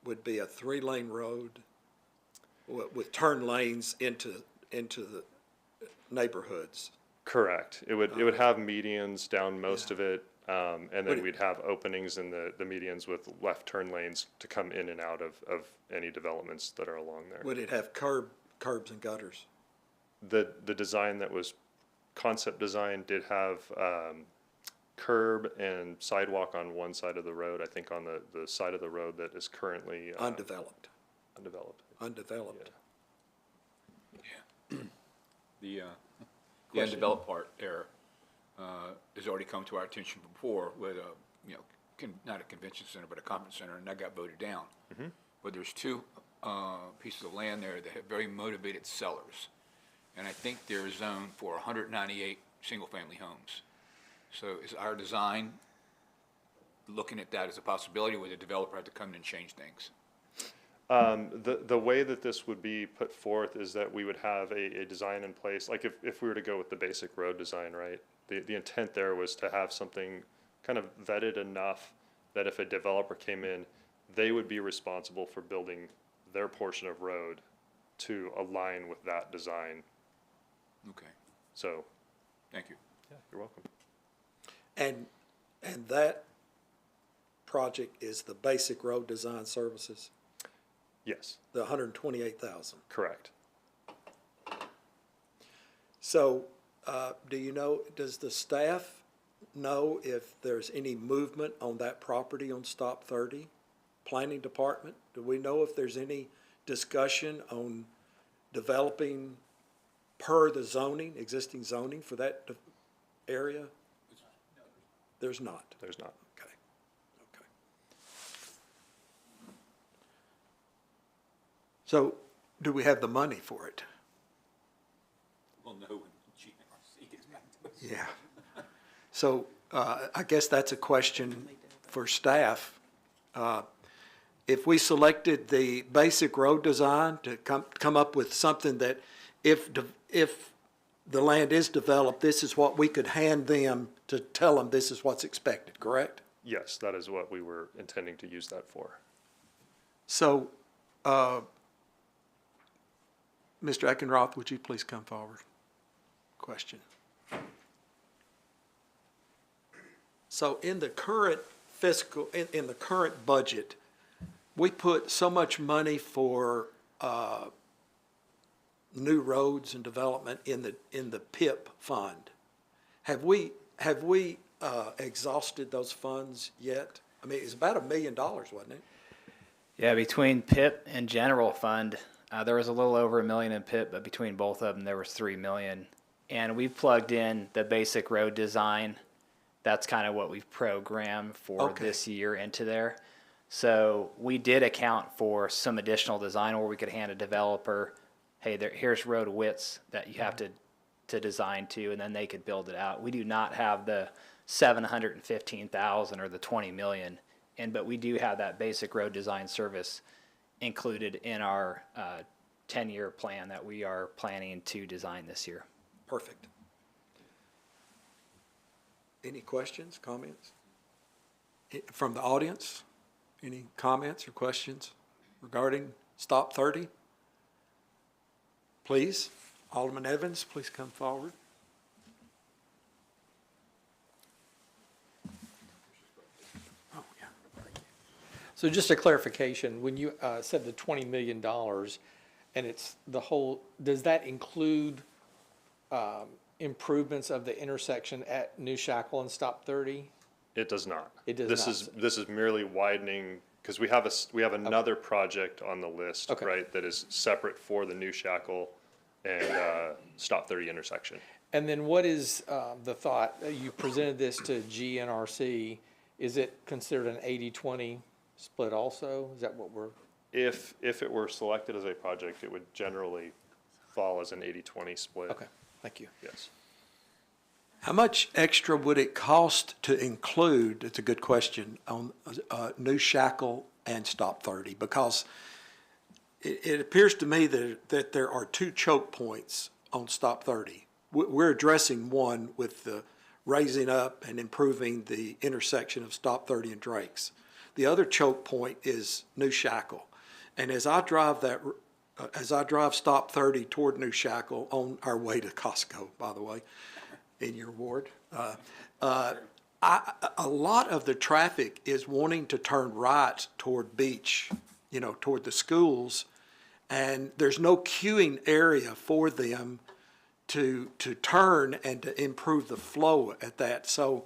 would be a 3-lane road with turn lanes into the neighborhoods. Correct. It would have medians down most Yeah. of it, and Would then it- we'd have openings in the medians with left turn lanes to come in and out of any developments that are along there. Would it have curbs and gutters? The design that was concept design did have curb and sidewalk on one side of the road. I think on the side of the road that is currently Undeveloped. undeveloped. Undeveloped. The undeveloped part there has already come to our attention before with not a convention center, but a conference center, and that got voted down. But there's two pieces of land there that have very motivated sellers. And I think they're zoned for 198 single-family homes. So is our design looking at that as a possibility where the developer had to come in and change things? The way that this would be put forth is that we would have a design in place, like if we were to go with the basic road design, right? The intent there was to have something kind of vetted enough that if a developer came in, they would be responsible for building their portion of road to align with that design. Okay, So, thank you. yeah, you're welcome. And that project is the basic road design services, Yes, the 128,000. correct. So, does the staff know if there's any movement on that property on Stop 30? Planning Department, do we know if there's any discussion on developing per the zoning, existing zoning for that area? There's not. There's not. Okay. So, do we have the money for it? We'll know when GNRC gets back to us. Yeah. So, I guess that's a question for staff. if we selected the basic road design to come up with something that if the land is developed, this is what we could hand them to tell them this is what's expected, correct? Yes, that is what we were intending to use that for. So, Mr. Eckenroth, would you please come forward? Question. So in the current fiscal, in the current budget, we put so much money for new roads and development in the PIP fund. Have we exhausted those funds yet? I mean, it's about $1 million, wasn't it? Yeah, between PIP and general fund, there was a little over $1 million in PIP, but between both of them, there was $3 million. And we plugged in the basic road design. That's kind of what we've programmed for this year into there. So we did account for some additional design where we could hand a developer, hey, here's road widths that you have to design to, and then they could build it out. We do not have the $715,000 or the $20 million, but we do have that basic road design service included in our 10-year plan that we are planning to design this year. Perfect. Any questions, comments? From the audience? Any comments or questions regarding Stop 30? Please, Alderman Evans, please come forward. Oh, yeah. So just a clarification, when you said the $20 million and it's the whole, does that include improvements of the intersection at New Shackle and Stop 30? It does not. It does not. This is merely widening, because we have another project on the list, Okay. right, that is separate for the New Shackle and Stop 30 intersection. And then what is the thought, you presented this to GNRC, is it considered an 80-20 split also? Is that what we're? If it were selected as a project, it would generally fall as an 80-20 split. Okay, thank you. Yes. How much extra would it cost to include, it's a good question, on New Shackle and Stop 30? Because it appears to me that there are two choke points on Stop 30. We're addressing one with the raising up and improving the intersection of Stop 30 and Drake's. The other choke point is New Shackle. And as I drive Stop 30 toward New Shackle on our way to Costco, by the way, in your ward, a lot of the traffic is wanting to turn right toward Beach, toward the schools, and there's no queuing area for them to turn and to improve the flow at that. So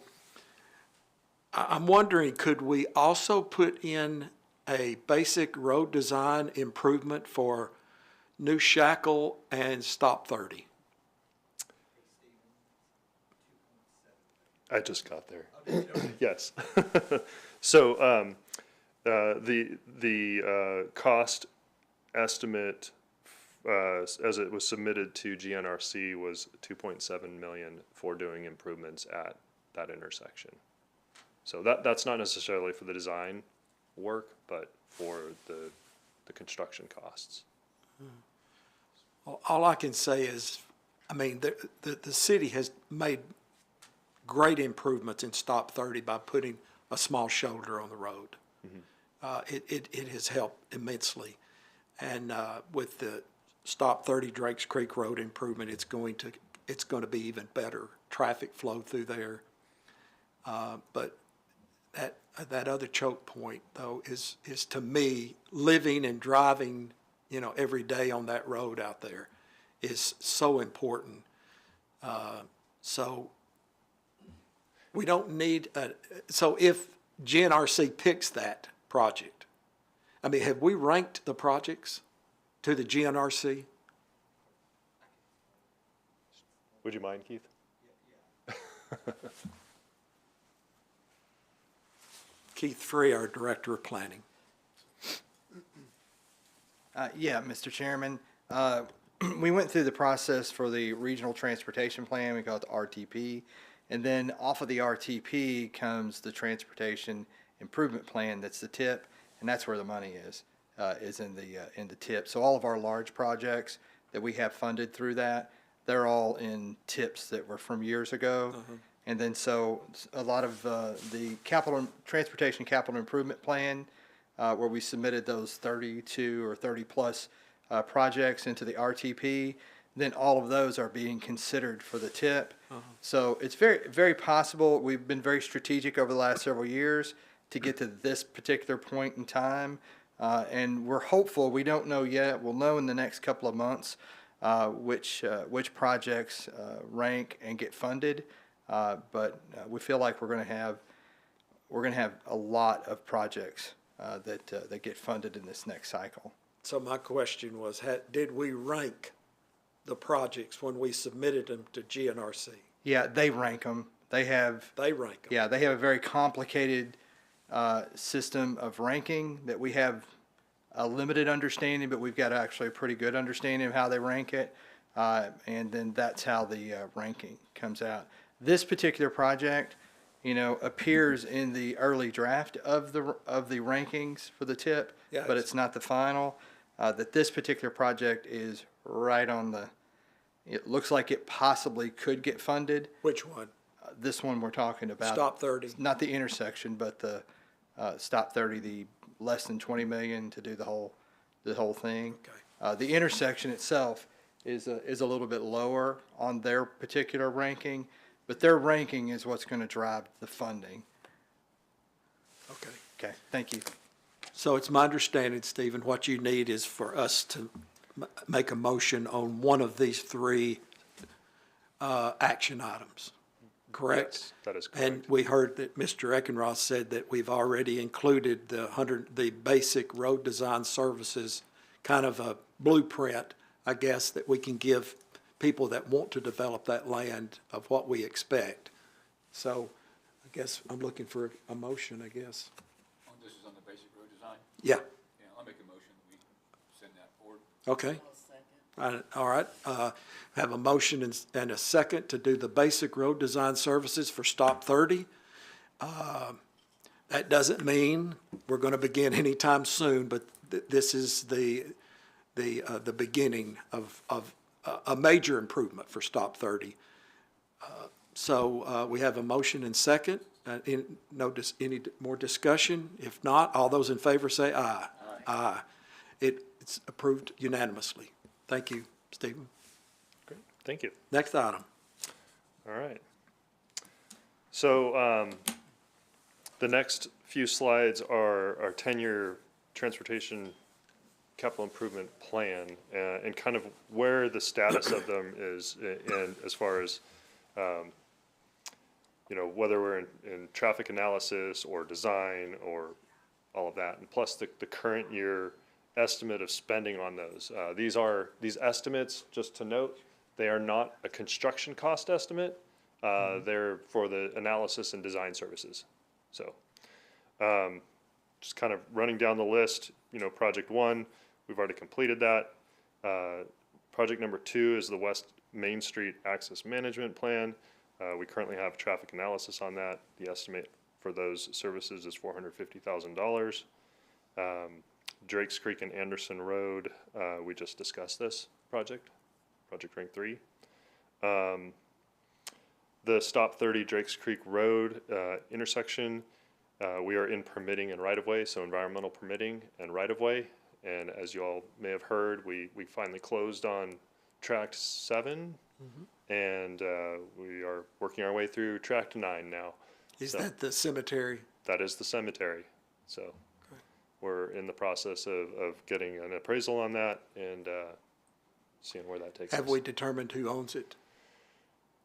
I'm wondering, could we also put in a basic road design improvement for New Shackle and Stop 30? I just got there. Yes. So the cost estimate as it was submitted to GNRC was $2.7 million for doing improvements at that intersection. So that's not necessarily for the design work, but for the construction costs. Well, all I can say is, I mean, the city has made great improvements in Stop 30 by putting a small shoulder on the road. Mm-hmm. It has helped immensely. And with the Stop 30 Drakes Creek Road improvement, it's going to be even better traffic flow through there. But that other choke point, though, is to me, living and driving, every day on that road out there is so important. So we don't need so if GNRC picks that project, I mean, have we ranked the projects to the GNRC? Would you mind, Keith? Keith Free, our Director of Planning. Yeah, Mr. Chairman. We went through the process for the Regional Transportation Plan. We call it the RTP. And then off of the RTP comes the Transportation Improvement Plan. That's the TIP. and that's where the money is in the tip. So all of our large projects that we have funded through that, they're all in tips that were from years ago. And then so a lot of the transportation capital improvement plan, where we submitted those 32 or 30 plus projects into the RTP, then all of those are being considered for the tip. So it's very, very possible. We've been very strategic over the last several years to get to this particular point in time. And we're hopeful. We don't know yet. We'll know in the next couple of months which projects rank and get funded. But we feel like we're going to have a lot of projects that get funded in this next cycle. So my question was, did we rank the projects when we submitted them to GNRC? Yeah, they rank them. They rank them. Yeah, they have a very complicated system of ranking that we have a limited understanding, but we've got actually a pretty good understanding of how they rank it. And then that's how the ranking comes out. This particular project, appears in the early draft of the rankings for the tip, Yeah, but it's not the final. That this particular project is right on it looks like it possibly could get funded. Which one? This one we're talking about. Stop 30. Not the intersection, but the Stop 30, the less than 20 million to do the whole thing. Okay. The intersection itself is a little bit lower on their particular ranking, but their ranking is what's going to drive the funding. Okay. Okay, thank you. So it's my understanding, Stephen, what you need is for us to make a motion on one of these three action items, correct? Yes, that is correct. And we heard that Mr. Eckenroth said that we've already included the basic road design services, kind of a blueprint, I guess, that we can give people that want to develop that land of what we expect. So I guess I'm looking for a motion, I guess. This is on the basic road design? Yeah, Yeah, I'll make a motion that we send that forward. okay. I'll second. All right, have a motion and a second to do the basic road design services for Stop 30. That doesn't mean we're going to begin anytime soon, but this is the beginning of a major improvement for Stop 30. So we have a motion and second. Any more discussion? If not, all those in favor say aye. Aye. It's approved unanimously. Thank you, Stephen. Great, thank you. Next item. All right. So the next few slides are our 10-year transportation capital improvement plan and kind of where the status of them is in as far as whether we're in traffic analysis or design or all of that, and plus the current year estimate of spending on those. These estimates, just to note, they are not a construction cost estimate. They're for the analysis and design services. So just kind of running down the list, project 1, we've already completed that. Project number 2 is the West Main Street Access Management Plan. We currently have traffic analysis on that. The estimate for those services is $450,000. Drakes Creek and Anderson Road, we just discussed this project rank 3. The Stop 30 Drakes Creek Road intersection, we are in permitting and right-of-way, so environmental permitting and right-of-way. And as you all may have heard, we finally closed on Tract 7, and we are working our way through Tract 9 now. Is that the cemetery? That is the cemetery. So we're in the process of getting an appraisal on that and seeing where that takes us. Have we determined who owns it?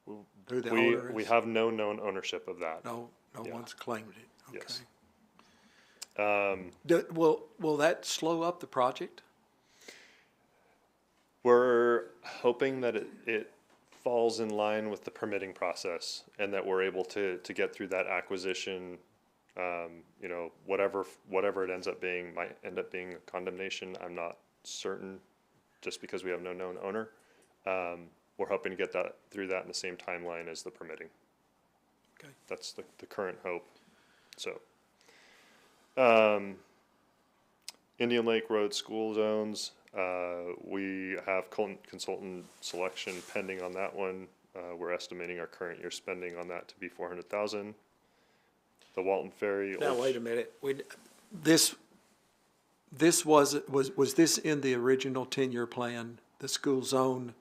Who the owner is? We have no known ownership of that. No Yeah. one's claimed it. Okay. Yes. Will that slow up the project? We're hoping that it falls in line with the permitting process and that we're able to get through that acquisition. Whatever it ends up being, might end up being a condemnation. I'm not certain, just because we have no known owner. We're hoping to get through that in the same timeline as the permitting. Okay. That's the current hope. So, Indian Lake Road school zones, we have consultant selection pending on that one. We're estimating our current year spending on that to be 400,000. The Walton Ferry. Now, wait a minute. This was this in the original 10-year plan, the school zone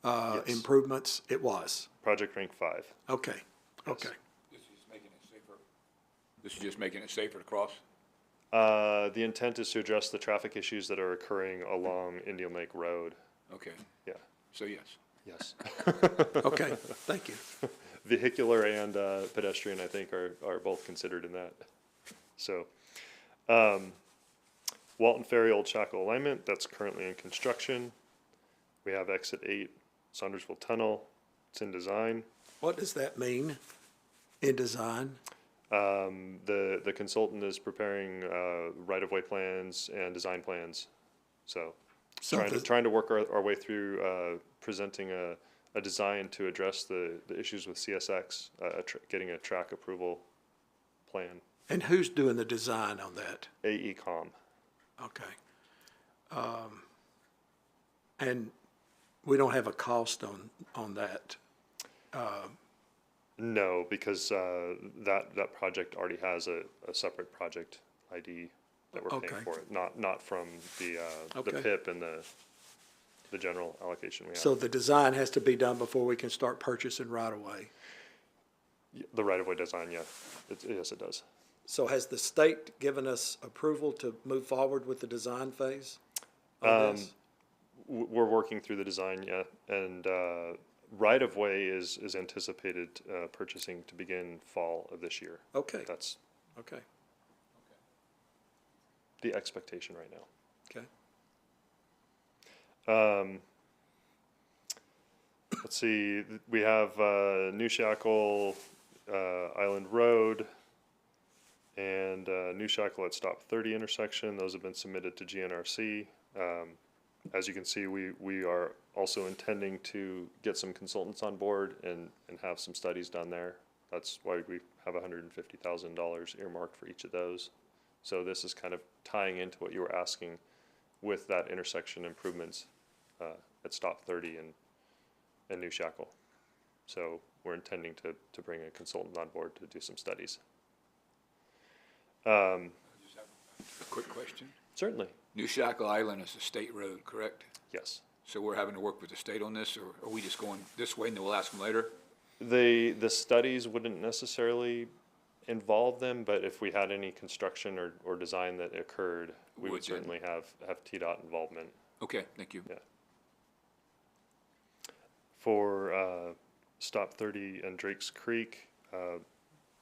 Yes. improvements? It was. Project rank 5. Okay, okay. This is just making it safer. This is just making it safer to cross? The intent is to address the traffic issues that are occurring along Indian Lake Road. Okay, Yeah. so yes. Yes. Okay, thank you. Vehicular and pedestrian, I think, are both considered in that. So, Walton Ferry Old Shackle alignment, that's currently in construction. We have exit 8, Saundersville Tunnel, it's in design. What does that mean in design? The consultant is preparing right-of-way plans and design plans. So, So trying to work our way through presenting a design to address the issues with CSX, getting a track approval plan. And who's doing the design on that? AECom. Okay. And we don't have a cost on that. No, because that project already has a separate project ID that we're paying Okay. for it, not from the Okay. PIP and the general allocation we have. So the design has to be done before we can start purchasing right away. The right-of-way design, yeah, yes, it does. So has the state given us approval to move forward with the design phase on this? We're working through the design, yeah, and right-of-way is anticipated purchasing to begin fall of this year. Okay, That's okay, the expectation right now. okay. Let's see, we have New Shackle, Island Road, and New Shackle at Stop 30 intersection. Those have been submitted to GNRC. As you can see, we are also intending to get some consultants on board and have some studies done there. That's why we have $150,000 earmarked for each of those. So this is kind of tying into what you were asking with that intersection improvements at Stop 30 and New Shackle. So we're intending to bring a consultant on board to do some studies. A quick question. Certainly, New Shackle Island is a state road, correct? yes. So we're having to work with the state on this, or are we just going this way and then we'll ask them later? The studies wouldn't necessarily involve them, but if we had any construction or design that occurred, we would Would then. certainly have TDOT involvement. Okay, thank you. Yeah. For Stop 30 and Drake's Creek,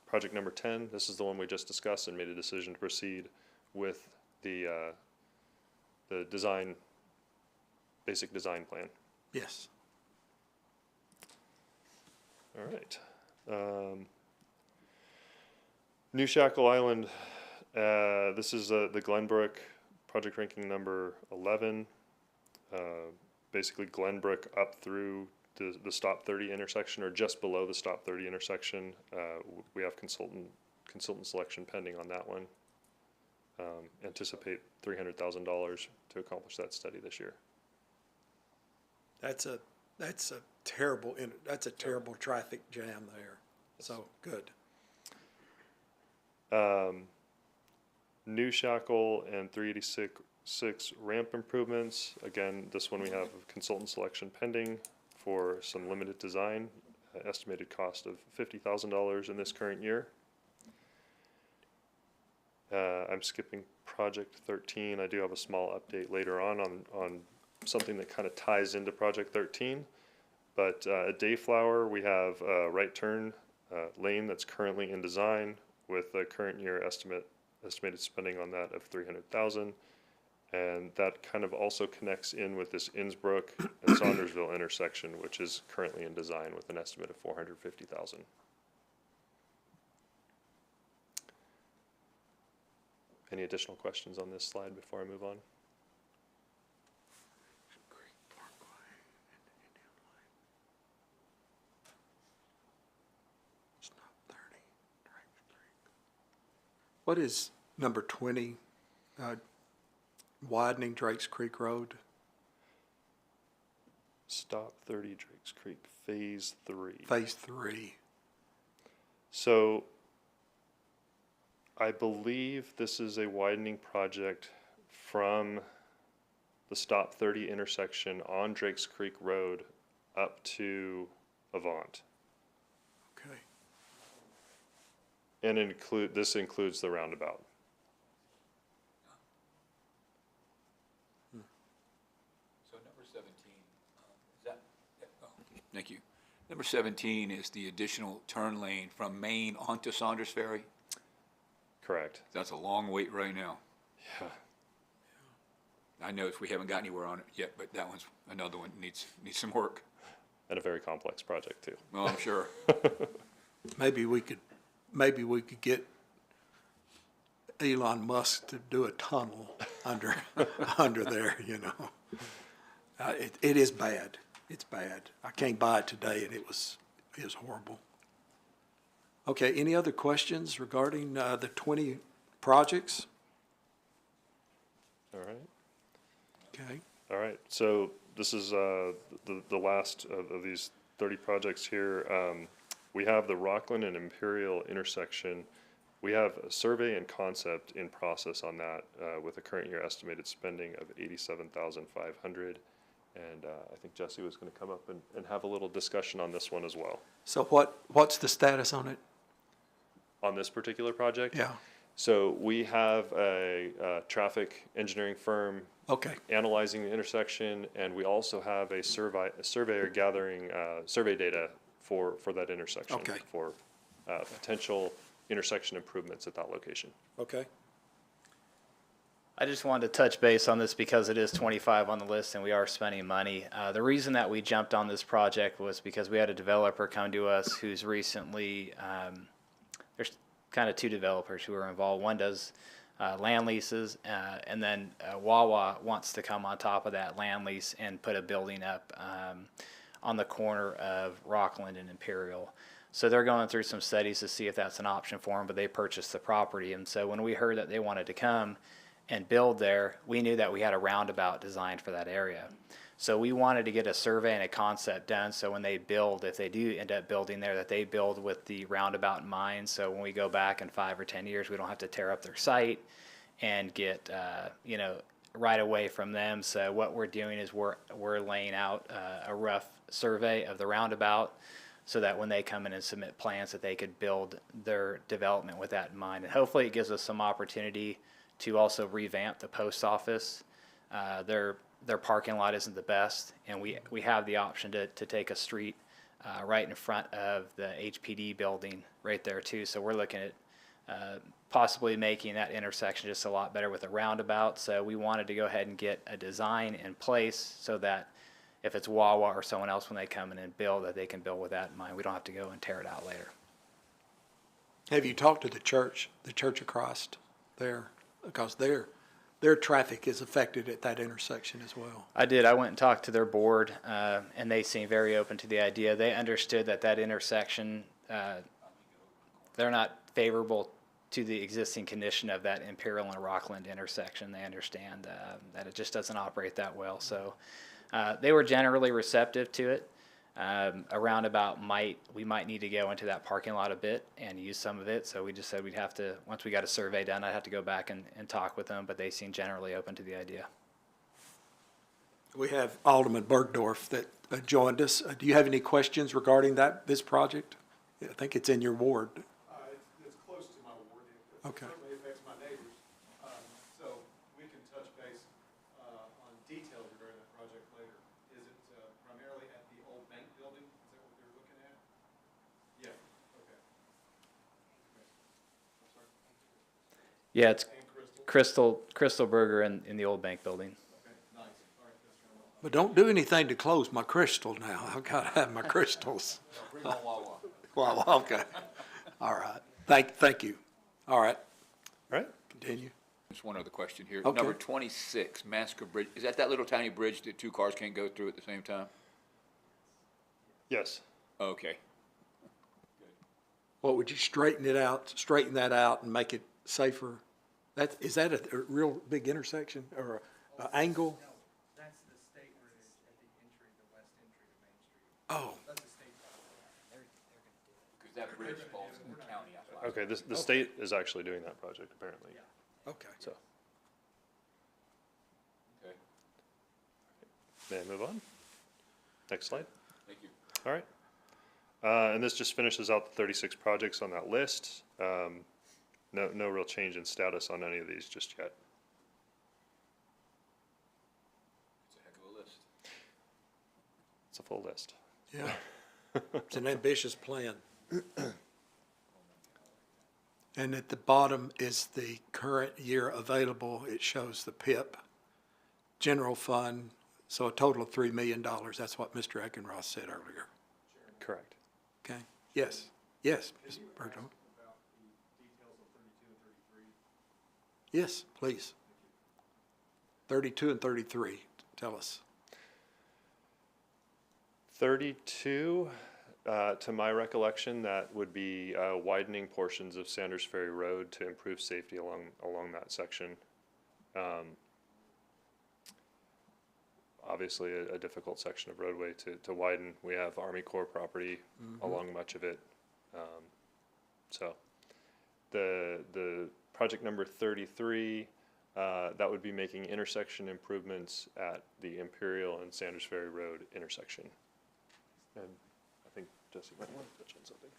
project number 10, this is the one we just discussed and made a decision to proceed with the design, basic design plan. Yes. All right. New Shackle Island, this is the Glenbrook, project ranking number 11. Basically Glenbrook up through the Stop 30 intersection, or just below the Stop 30 intersection. We have consultant selection pending on that one. Anticipate $300,000 to accomplish that study this year. That's a terrible, that's a terrible traffic jam there. So, good. New Shackle and 386 ramp improvements. Again, this one we have consultant selection pending for some limited design, estimated cost of $50,000 in this current year. I'm skipping project 13. I do have a small update later on something that kind of ties into project 13. But at Dayflower, we have a right turn lane that's currently in design with a current year estimated spending on that of $300,000. And that kind of also connects in with this Innsbrook and Saundersville intersection, which is currently in design with an estimate of $450,000. Any additional questions on this slide before I move on? What is number 20? widening Drakes Creek Road. Stop 30 Drakes Creek, Phase 3. Phase 3. So I believe this is a widening project from the Stop 30 intersection on Drakes Creek Road up to Avant. Okay. And this includes the roundabout. So number 17, is that, oh, thank you. Number 17 is the additional turn lane from Maine onto Saunders Ferry. Correct. That's a long wait right now. Yeah. I know we haven't got anywhere on it yet, but that one's another one needs some work. And a very complex project too. Well, I'm sure. Maybe we could get Elon Musk to do a tunnel under there, you know. It is bad. It's bad. I came by it today and it was horrible. Okay, any other questions regarding the 20 projects? All right. Okay. All right. So this is the last of these 30 projects here. We have the Rockland and Imperial intersection. We have a survey and concept in process on that with a current year estimated spending of $87,500. And I think Jesse was going to come up and have a little discussion on this one as well. So what's the status on it? On this particular project? Yeah. So we have a traffic engineering firm Okay. analyzing the intersection, and we also have a surveyor gathering survey data for that intersection. Okay. For potential intersection improvements at that location. Okay. I just wanted to touch base on this because it is 25 on the list and we are spending money. The reason that we jumped on this project was because we had a developer come to us who's recently, there's kind of two developers who are involved. One does land leases, and then Wawa wants to come on top of that land lease and put a building up on the corner of Rockland and Imperial. So they're going through some studies to see if that's an option for them, but they purchased the property. And so when we heard that they wanted to come and build there, we knew that we had a roundabout designed for that area. So we wanted to get a survey and a concept done, so when they build, if they do end up building there, that they build with the roundabout in mind. So when we go back in 5 or 10 years, we don't have to tear up their site and get, right away from them. So what we're doing is we're laying out a rough survey of the roundabout so that when they come in and submit plans that they could build their development with that in mind. And hopefully it gives us some opportunity to also revamp the post office. Their parking lot isn't the best, and we have the option to take a street right in front of the HPD building right there too. So we're looking at possibly making that intersection just a lot better with a roundabout. So we wanted to go ahead and get a design in place so that if it's Wawa or someone else when they come in and build, that they can build with that in mind. We don't have to go and tear it out later. Have you talked to the church across there? Because their traffic is affected at that intersection as well. I did. I went and talked to their board, and they seemed very open to the idea. They understood that intersection, they're not favorable to the existing condition of that Imperial and Rockland intersection. They understand that it just doesn't operate that well. So they were generally receptive to it. A roundabout we might need to go into that parking lot a bit and use some of it. So we just said we'd have to, once we got a survey done, I'd have to go back and talk with them, but they seem generally open to the idea. We have Alderman Bergdorf that joined us. Do you have any questions regarding this project? I think it's in your ward. It's close to my ward. It Okay. certainly affects my neighbors. So we can touch base on details regarding that project later. Is it primarily at the old bank building? Is that what you're looking at? Yeah, okay. I'm sorry. Yeah, it's And Crystal? Crystal Burger in the old bank building. Okay, nice. All right, that's kind of But don't do anything to close my crystal now. I've got to have my crystals. Bring on Wawa. Well, okay. All right. Thank you. All right. All right. Continue. Just one other question here. Okay. Number 26, Masker Bridge. Is that little tiny bridge that two cars can't go through at the same time? Yes. Okay. What would you straighten that out and make it safer? Is that a real big intersection or Angle? That's the state bridge at the entry, the west entry to Main Street. Oh, That's a state project. Because that bridge falls in the county. That's why I Okay, the state is actually doing that project apparently. okay. So, Okay, may I move on? Next slide. thank you. All right. And this just finishes out the 36 projects on that list. No real change in status on any of these just yet. It's a heck of a list. It's a full list. Yeah. It's an ambitious plan. And at the bottom is the current year available. It shows the PIP, general fund, so a total of $3 million. That's what Mr. Eckenroth said earlier. Correct. Okay? Yes. Yes, Ms. Bergeron. About the details of 32 and 33. Yes, please. 32 and 33, tell us. 32, to my recollection, that would be widening portions of Sanders Ferry Road to improve safety along that section. Obviously, a difficult section of roadway to widen. We have Army Corps property along much of it. So the project number 33, that would be making intersection improvements at the Imperial and Sanders Ferry Road intersection. And I think Jesse might want to touch on something.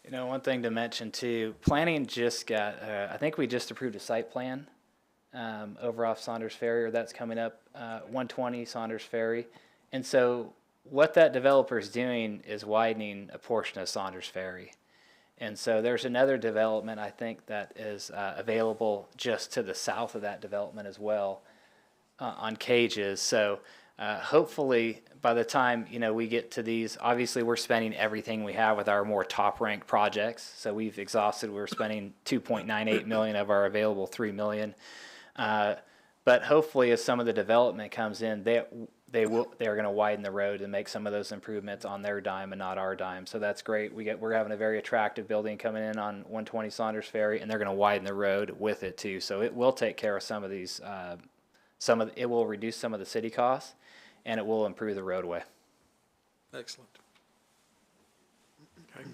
You know, one thing to mention too, planning just got, I think we just approved a site plan over off Saunders Ferry, or that's coming up, 120 Saunders Ferry. And so what that developer is doing is widening a portion of Saunders Ferry. And so there's another development, I think, that is available just to the south of that development as well on Cages. So hopefully by the time, you know, we get to these, obviously we're spending everything we have with our more top ranked projects. So we've exhausted, we're spending 2.98 million of our available 3 million. But hopefully as some of the development comes in, they're going to widen the road and make some of those improvements on their dime and not our dime. So that's great. We're having a very attractive building coming in on 120 Saunders Ferry, and they're going to widen the road with it too. So it will take care of some of these, it will reduce some of the city costs, and it will improve the roadway. Excellent. Okay.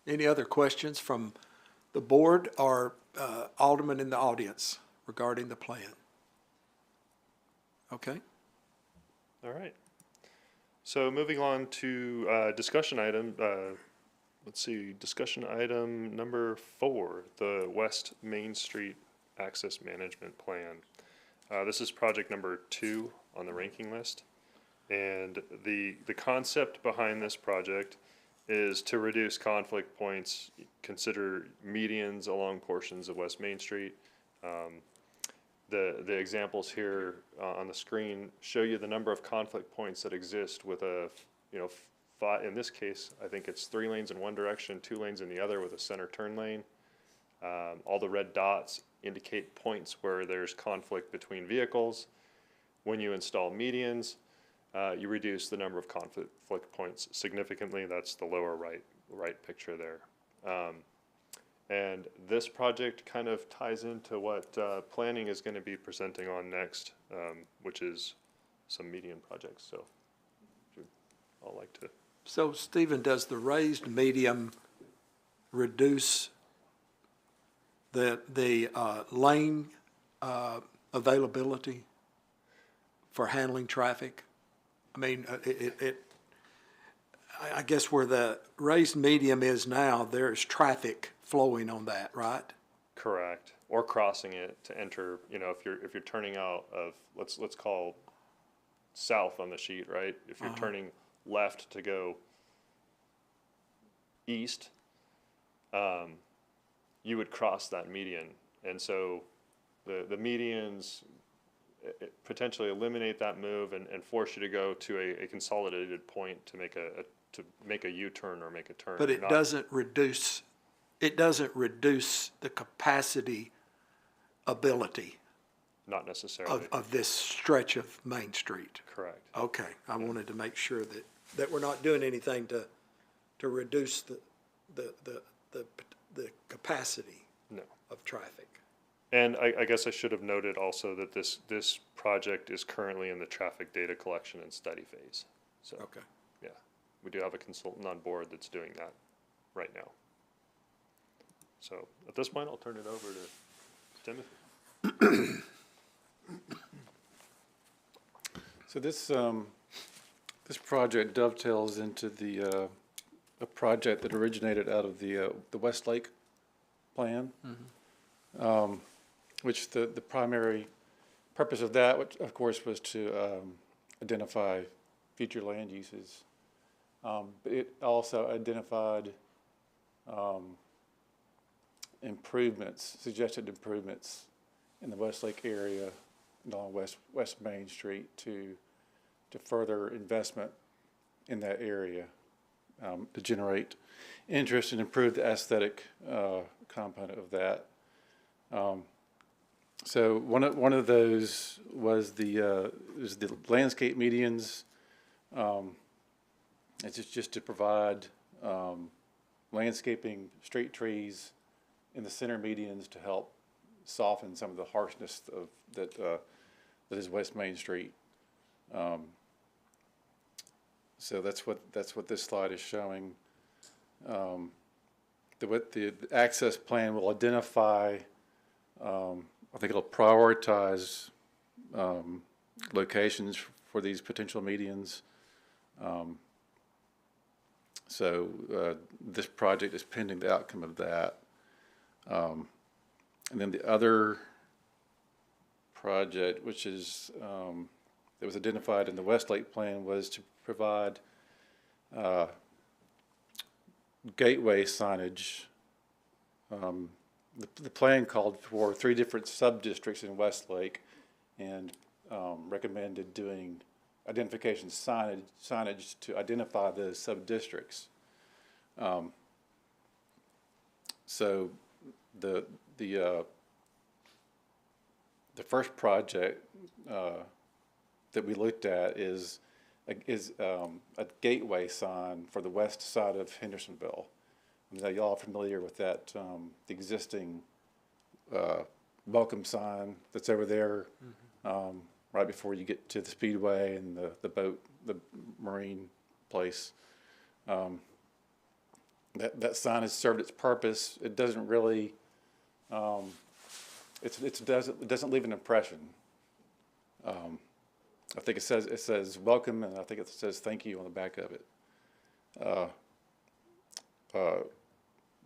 Any other questions from the board or aldermen in the audience regarding the plan? Okay. All right. So moving on to discussion item, let's see, discussion item number 4, the West Main Street Access Management Plan. This is project number 2 on the ranking list. And the concept behind this project is to reduce conflict points, consider medians along portions of West Main Street. The examples here on the screen show you the number of conflict points that exist with a, in this case, I think it's 3 lanes in one direction, 2 lanes in the other with a center turn lane. All the red dots indicate points where there's conflict between vehicles. When you install medians, you reduce the number of conflict points significantly. That's the lower right picture there. And this project kind of ties into what planning is going to be presenting on next, which is some median projects. So I'd like to. So, Stephen, does the raised medium reduce the lane availability for handling traffic? I mean, I guess where the raised medium is now, there's traffic flowing on that, right? Correct. Or crossing it to enter, if you're turning out of, let's call south on the sheet, right? If you're turning left to go east, you would cross that median. And so the medians potentially eliminate that move and force you to go to a consolidated point to make a U-turn or make a turn. But it doesn't reduce the capacity ability Not necessarily. of this stretch of Main Street. Correct. Okay, I wanted to make sure that we're not doing anything to reduce the capacity No. of traffic. And I guess I should have noted also that this project is currently in the traffic data collection and study phase. So, Okay. yeah, we do have a consultant on board that's doing that right now. So at this point, I'll turn it over to Timothy. So this project dovetails into a project that originated out of the Westlake plan, which the primary purpose of that, which of course was to identify future land uses. But it also identified suggested improvements in the Westlake area along West Main Street to further investment in that area, to generate interest and improve the aesthetic component of that. So one of those was the landscape medians. It's just to provide landscaping, straight trees in the center medians to help soften some of the harshness of that is West Main Street. So that's what this slide is showing. The access plan will identify. I think it'll prioritize locations for these potential medians. So this project is pending the outcome of that. And then the other project, which is that was identified in the Westlake plan, was to provide gateway signage. The plan called for 3 different sub-districts in Westlake and recommended doing identification signage to identify those sub-districts. So the first project that we looked at is a gateway sign for the west side of Hendersonville. Now, y'all are familiar with that, the existing welcome sign that's over there, right before you get to the Speedway and the marine place. That sign has served its purpose. It doesn't really, it doesn't leave an impression. I think it says welcome, and I think it says thank you on the back of it.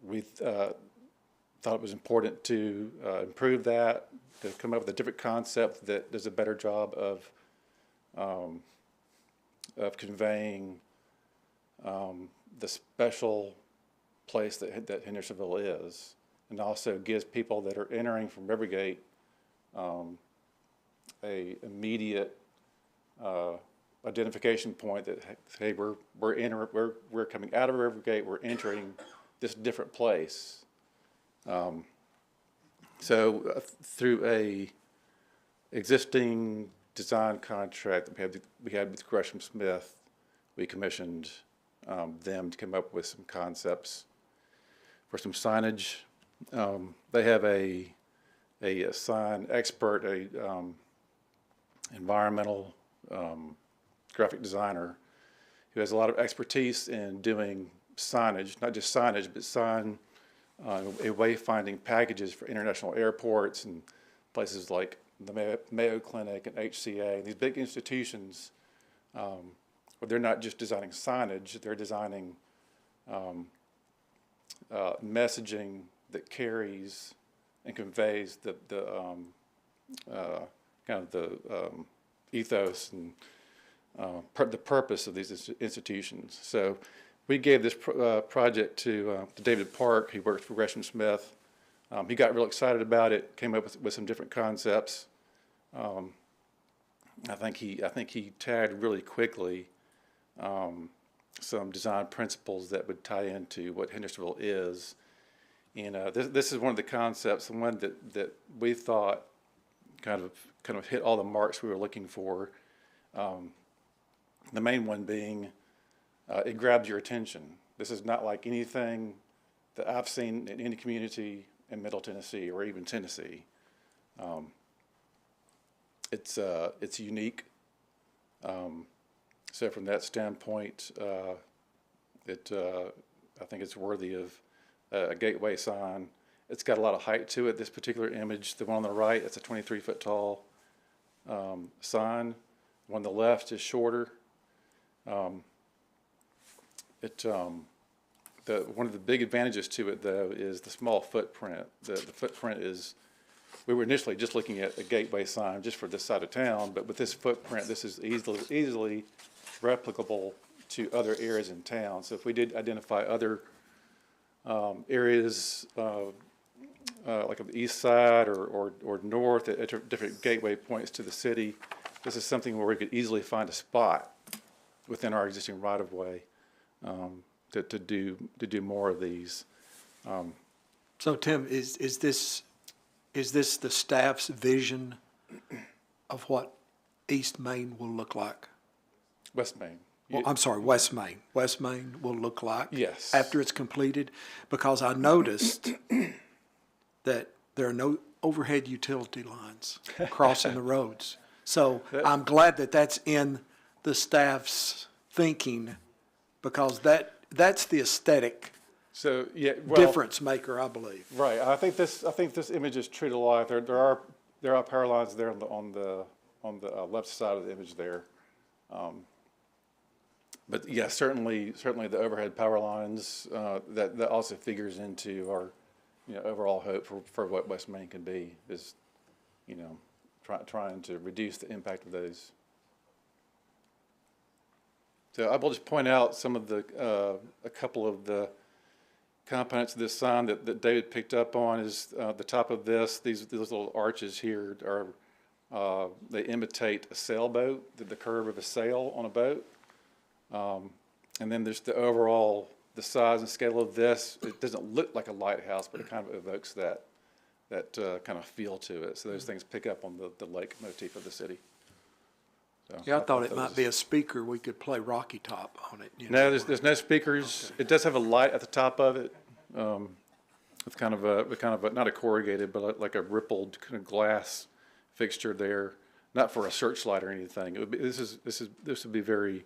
We thought it was important to improve that, to come up with a different concept that does a better job of conveying the special place that Hendersonville is, and also gives people that are entering from Rivergate a immediate identification point that, hey, we're coming out of Rivergate, we're entering this different place. So through a existing design contract that we had with Gresham Smith, we commissioned them to come up with some concepts for some signage. They have a sign expert, environmental graphic designer who has a lot of expertise in doing signage, not just signage, but wayfinding packages for international airports and places like the Mayo Clinic and HCA, these big institutions, where they're not just designing signage, they're designing messaging that carries and conveys the kind of the ethos and the purpose of these institutions. So we gave this project to David Park, who works for Gresham Smith. He got real excited about it, came up with some different concepts. I think he tagged really quickly some design principles that would tie into what Hendersonville is. And this is one of the concepts, the one that we thought kind of hit all the marks we were looking for. The main one being it grabs your attention. This is not like anything that I've seen in any community in Middle Tennessee or even Tennessee. It's unique. So from that standpoint, I think it's worthy of a gateway sign. It's got a lot of height to it. This particular image, the one on the right, it's a 23-foot tall sign. The one on the left is shorter. One of the big advantages to it, though, is the small footprint. The footprint is, we were initially just looking at a gateway sign just for this side of town, but with this footprint, this is easily replicable to other areas in town. So if we did identify other areas like on the east side or north at different gateway points to the city, this is something where we could easily find a spot within our existing right-of-way to do more of these. So Tim, is this the staff's vision of what East Main will look like? West Main. Well, I'm sorry, West Main. West Main will look like? Yes. After it's completed? Because I noticed that there are no overhead utility lines crossing the roads. So I'm glad that that's in the staff's thinking, because that's the aesthetic So yeah, well, difference maker, I believe. right. I think this image is true to life. There are power lines there on the left side of the image there. But yeah, certainly the overhead power lines, that also figures into our, overall hope for what West Main can be, is, trying to reduce the impact of those. So I will just point out some of a couple of the components of this sign that David picked up on. Is the top of these little arches here are, they imitate a sailboat, the curve of a sail on a boat. And then there's the size and scale of this. It doesn't look like a lighthouse, but it kind of evokes that kind of feel to it. So those things pick up on the lake motif of the city. So Yeah, I thought it might be a speaker. We could play Rocky Top on it. No, there's no speakers. Okay. It does have a light at the top of it. It's kind of a not a corrugated, but like a rippled kind of glass fixture there. Not for a searchlight or anything. It would be, this would be very,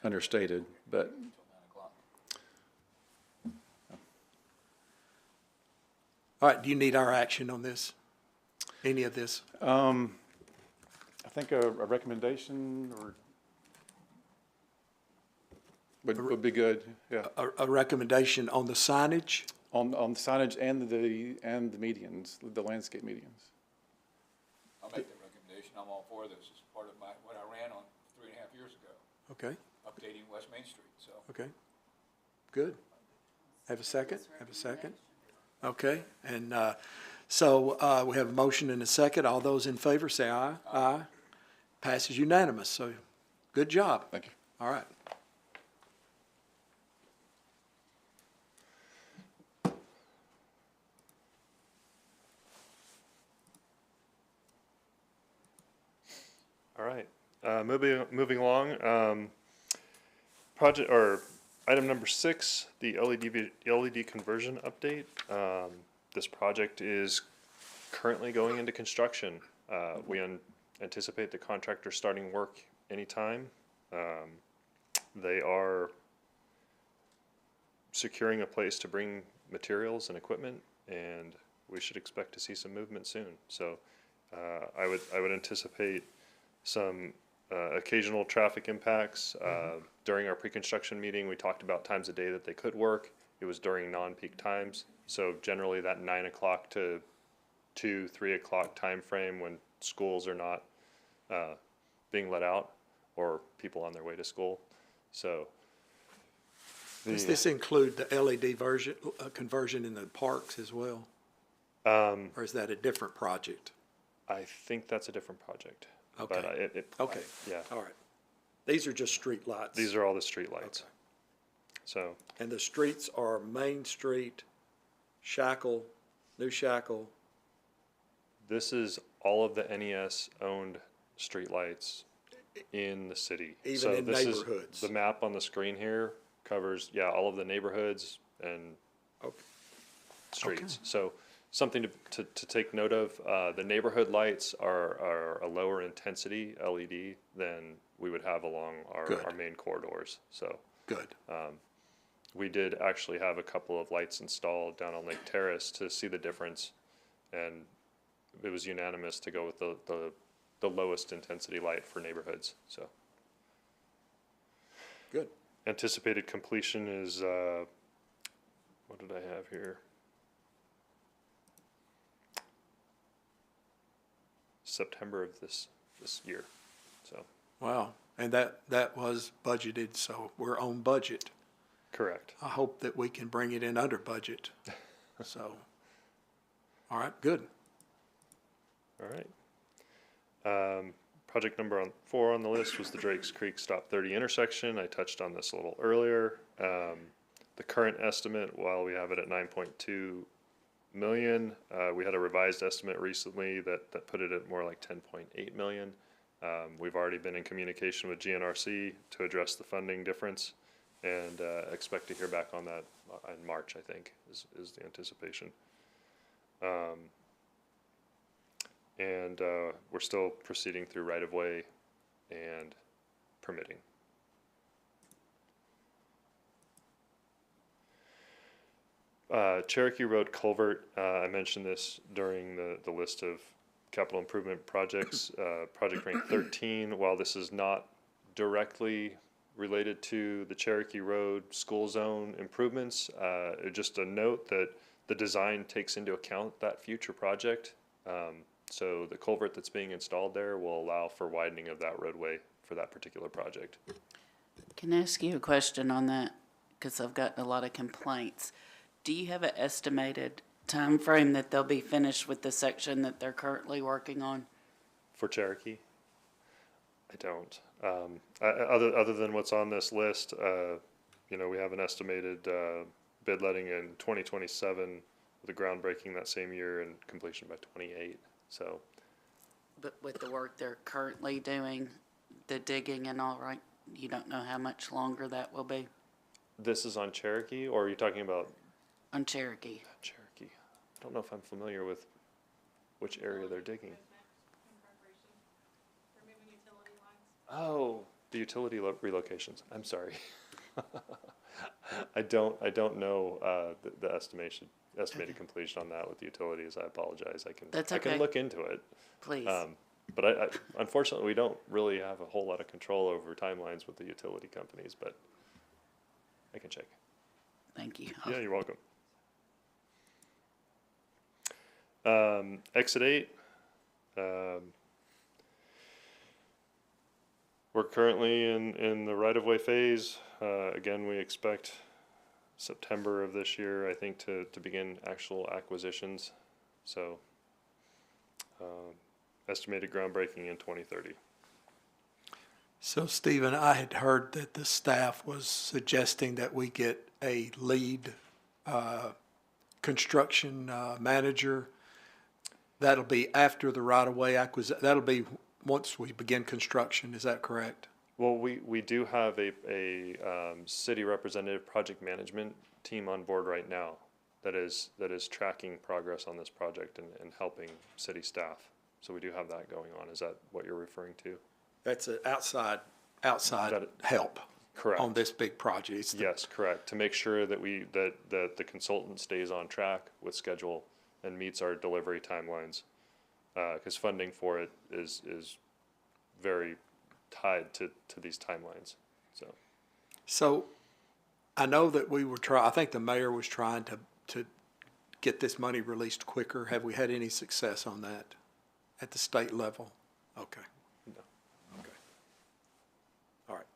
understated, but. All right, do you need our action on this? Any of this? I think a recommendation would be good. Yeah. A recommendation on the signage? On the signage and the medians, the landscape medians. I'll make that recommendation. I'm all for this. It's part of what I ran on 3.5 years ago, Okay, updating West Main Street, so. okay. Good. Have a second? Have a second? Okay, and so we have a motion and a second. All those in favor say aye. Aye. Passes unanimous, so good job. Thank you. All right. All right, moving along, project, or item number 6, the LED conversion update. This project is currently going into construction. We anticipate the contractor starting work anytime. They are securing a place to bring materials and equipment, and we should expect to see some movement soon. So I would anticipate some occasional traffic impacts. During our pre-construction meeting, we talked about times of day that they could work. It was during non-peak times. So generally that 9 o'clock to 2, 3 o'clock time frame when schools are not being let out or people on their way to school. So Does this include the LED conversion in the parks as well? Or is that a different project? I think that's a different project. Okay. But Okay. yeah. All right. These are just street lights. These are all the street lights. Okay. So And the streets are Main Street, Shackle, New Shackle. this is all of the NES owned street lights in the city. Even So in this is- neighborhoods. The map on the screen here covers, all of the neighborhoods and Okay. streets. Okay. So Something to take note of, the neighborhood lights are a lower intensity LED than we would have along Good. our main corridors. So Good. we did actually have a couple of lights installed down on Lake Terrace to see the difference, and it was unanimous to go with the lowest intensity light for neighborhoods. So Good. anticipated completion is what did I have here? September of this year. So Wow. And that was budgeted, so we're on budget. correct. I hope that we can bring it in under budget. So, all right, good. All right. Project number 4 on the list was the Drakes Creek Stop 30 intersection. I touched on this a little earlier. The current estimate, while we have it at 9.2 million, we had a revised estimate recently that put it at more like 10.8 million. We've already been in communication with GNRC to address the funding difference, and expect to hear back on that in March, I think, is the anticipation. And we're still proceeding through right-of-way and permitting. Cherokee Road Culvert, I mentioned this during the list of capital improvement projects. Project rank 13, while this is not directly related to the Cherokee Road school zone improvements, just a note that the design takes into account that future project. So the culvert that's being installed there will allow for widening of that roadway for that particular project. Can I ask you a question on that? Because I've gotten a lot of complaints. Do you have an estimated time frame that they'll be finished with the section that they're currently working on? For Cherokee? I don't. Other than what's on this list, we have an estimated bid letting in 2027 with the groundbreaking that same year and completion by 28. So, But with the work they're currently doing, the digging and all, right, you don't know how much longer that will be this is on Cherokee, or are you talking about on Cherokee? Cherokee? I don't know if I'm familiar with which area they're digging. Oh, the utility relocations. I'm sorry. I don't know the estimated completion on that with the utilities. I apologize. That's I can okay. look into it. Please. But I unfortunately, we don't really have a whole lot of control over timelines with the utility companies, but I can check. Thank you. Yeah, you're welcome. Exit 8. We're currently in the right-of-way phase. Again, we expect September of this year, I think, to begin actual acquisitions. So, estimated groundbreaking in 2030. So, Stephen, I had heard that the staff was suggesting that we get a lead construction manager. That'll be after the right-of-way acquisition. That'll be once we begin construction. Is that correct? Well, we do have a city representative project management team on board right now that is tracking progress on this project and helping city staff. So we do have that going on. Is that what you're referring to? That's an outside help. Correct. On this big project. Yes, correct. To make sure that that the consultant stays on track with schedule and meets our delivery timelines, because funding for it is very tied to these timelines. So I know that we were I think the mayor was trying to get this money released quicker. Have we had any success on that at the state level? Okay. No. Okay. All right.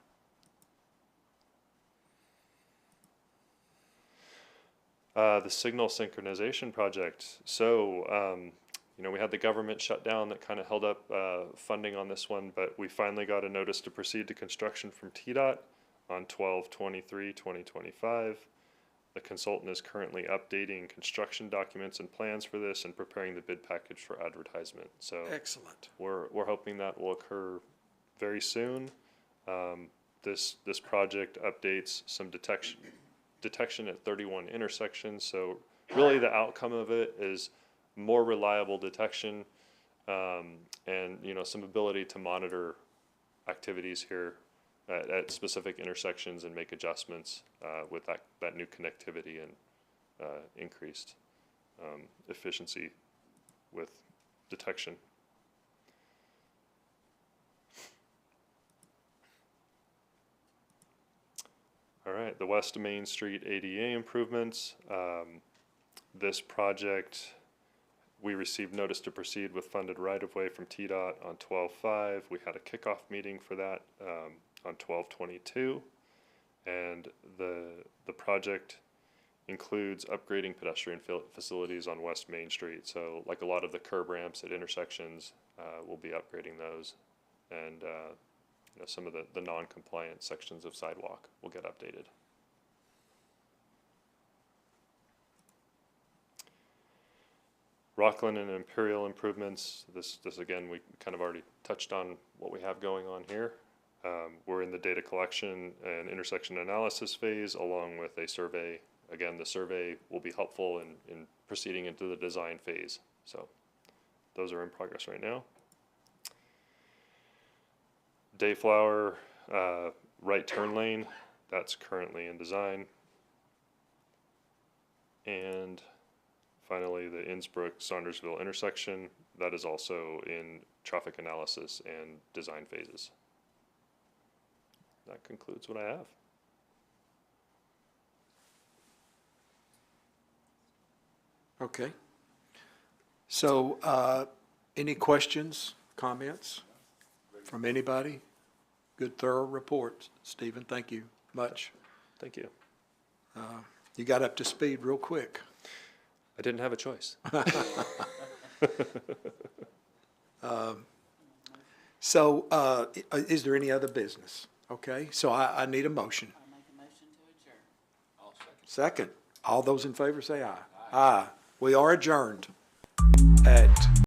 The signal synchronization project. So, we had the government shutdown that kind of held up funding on this one, but we finally got a notice to proceed to construction from TDOT on 12/23/2025. The consultant is currently updating construction documents and plans for this and preparing the bid package for advertisement. So Excellent. we're hoping that will occur very soon. This project updates some detection at 31 intersections. So really the outcome of it is more reliable detection, and, some ability to monitor activities here at specific intersections and make adjustments with that new connectivity and increased efficiency with detection. All right, the West Main Street ADA improvements. This project, we received notice to proceed with funded right-of-way from TDOT on 12/5. We had a kickoff meeting for that on 12/22. And the project includes upgrading pedestrian facilities on West Main Street. So like a lot of the curb ramps at intersections, we'll be upgrading those. And some of the non-compliant sections of sidewalk will get updated. Rockland and Imperial improvements. This again, we kind of already touched on what we have going on here. We're in the data collection and intersection analysis phase along with a survey. Again, the survey will be helpful in proceeding into the design phase. So those are in progress right now. Dayflower right turn lane, that's currently in design. And finally, the Innsbruck-Saundersville intersection, that is also in traffic analysis and design phases. That concludes what I have. Okay. So, any questions, comments from anybody? Good, thorough report, Stephen. Thank you much. Thank you. You got up to speed real quick. I didn't have a choice. So, is there any other business? Okay, so I need a motion. I make a motion to adjourn. Second. All those in favor say aye. Aye. We are adjourned at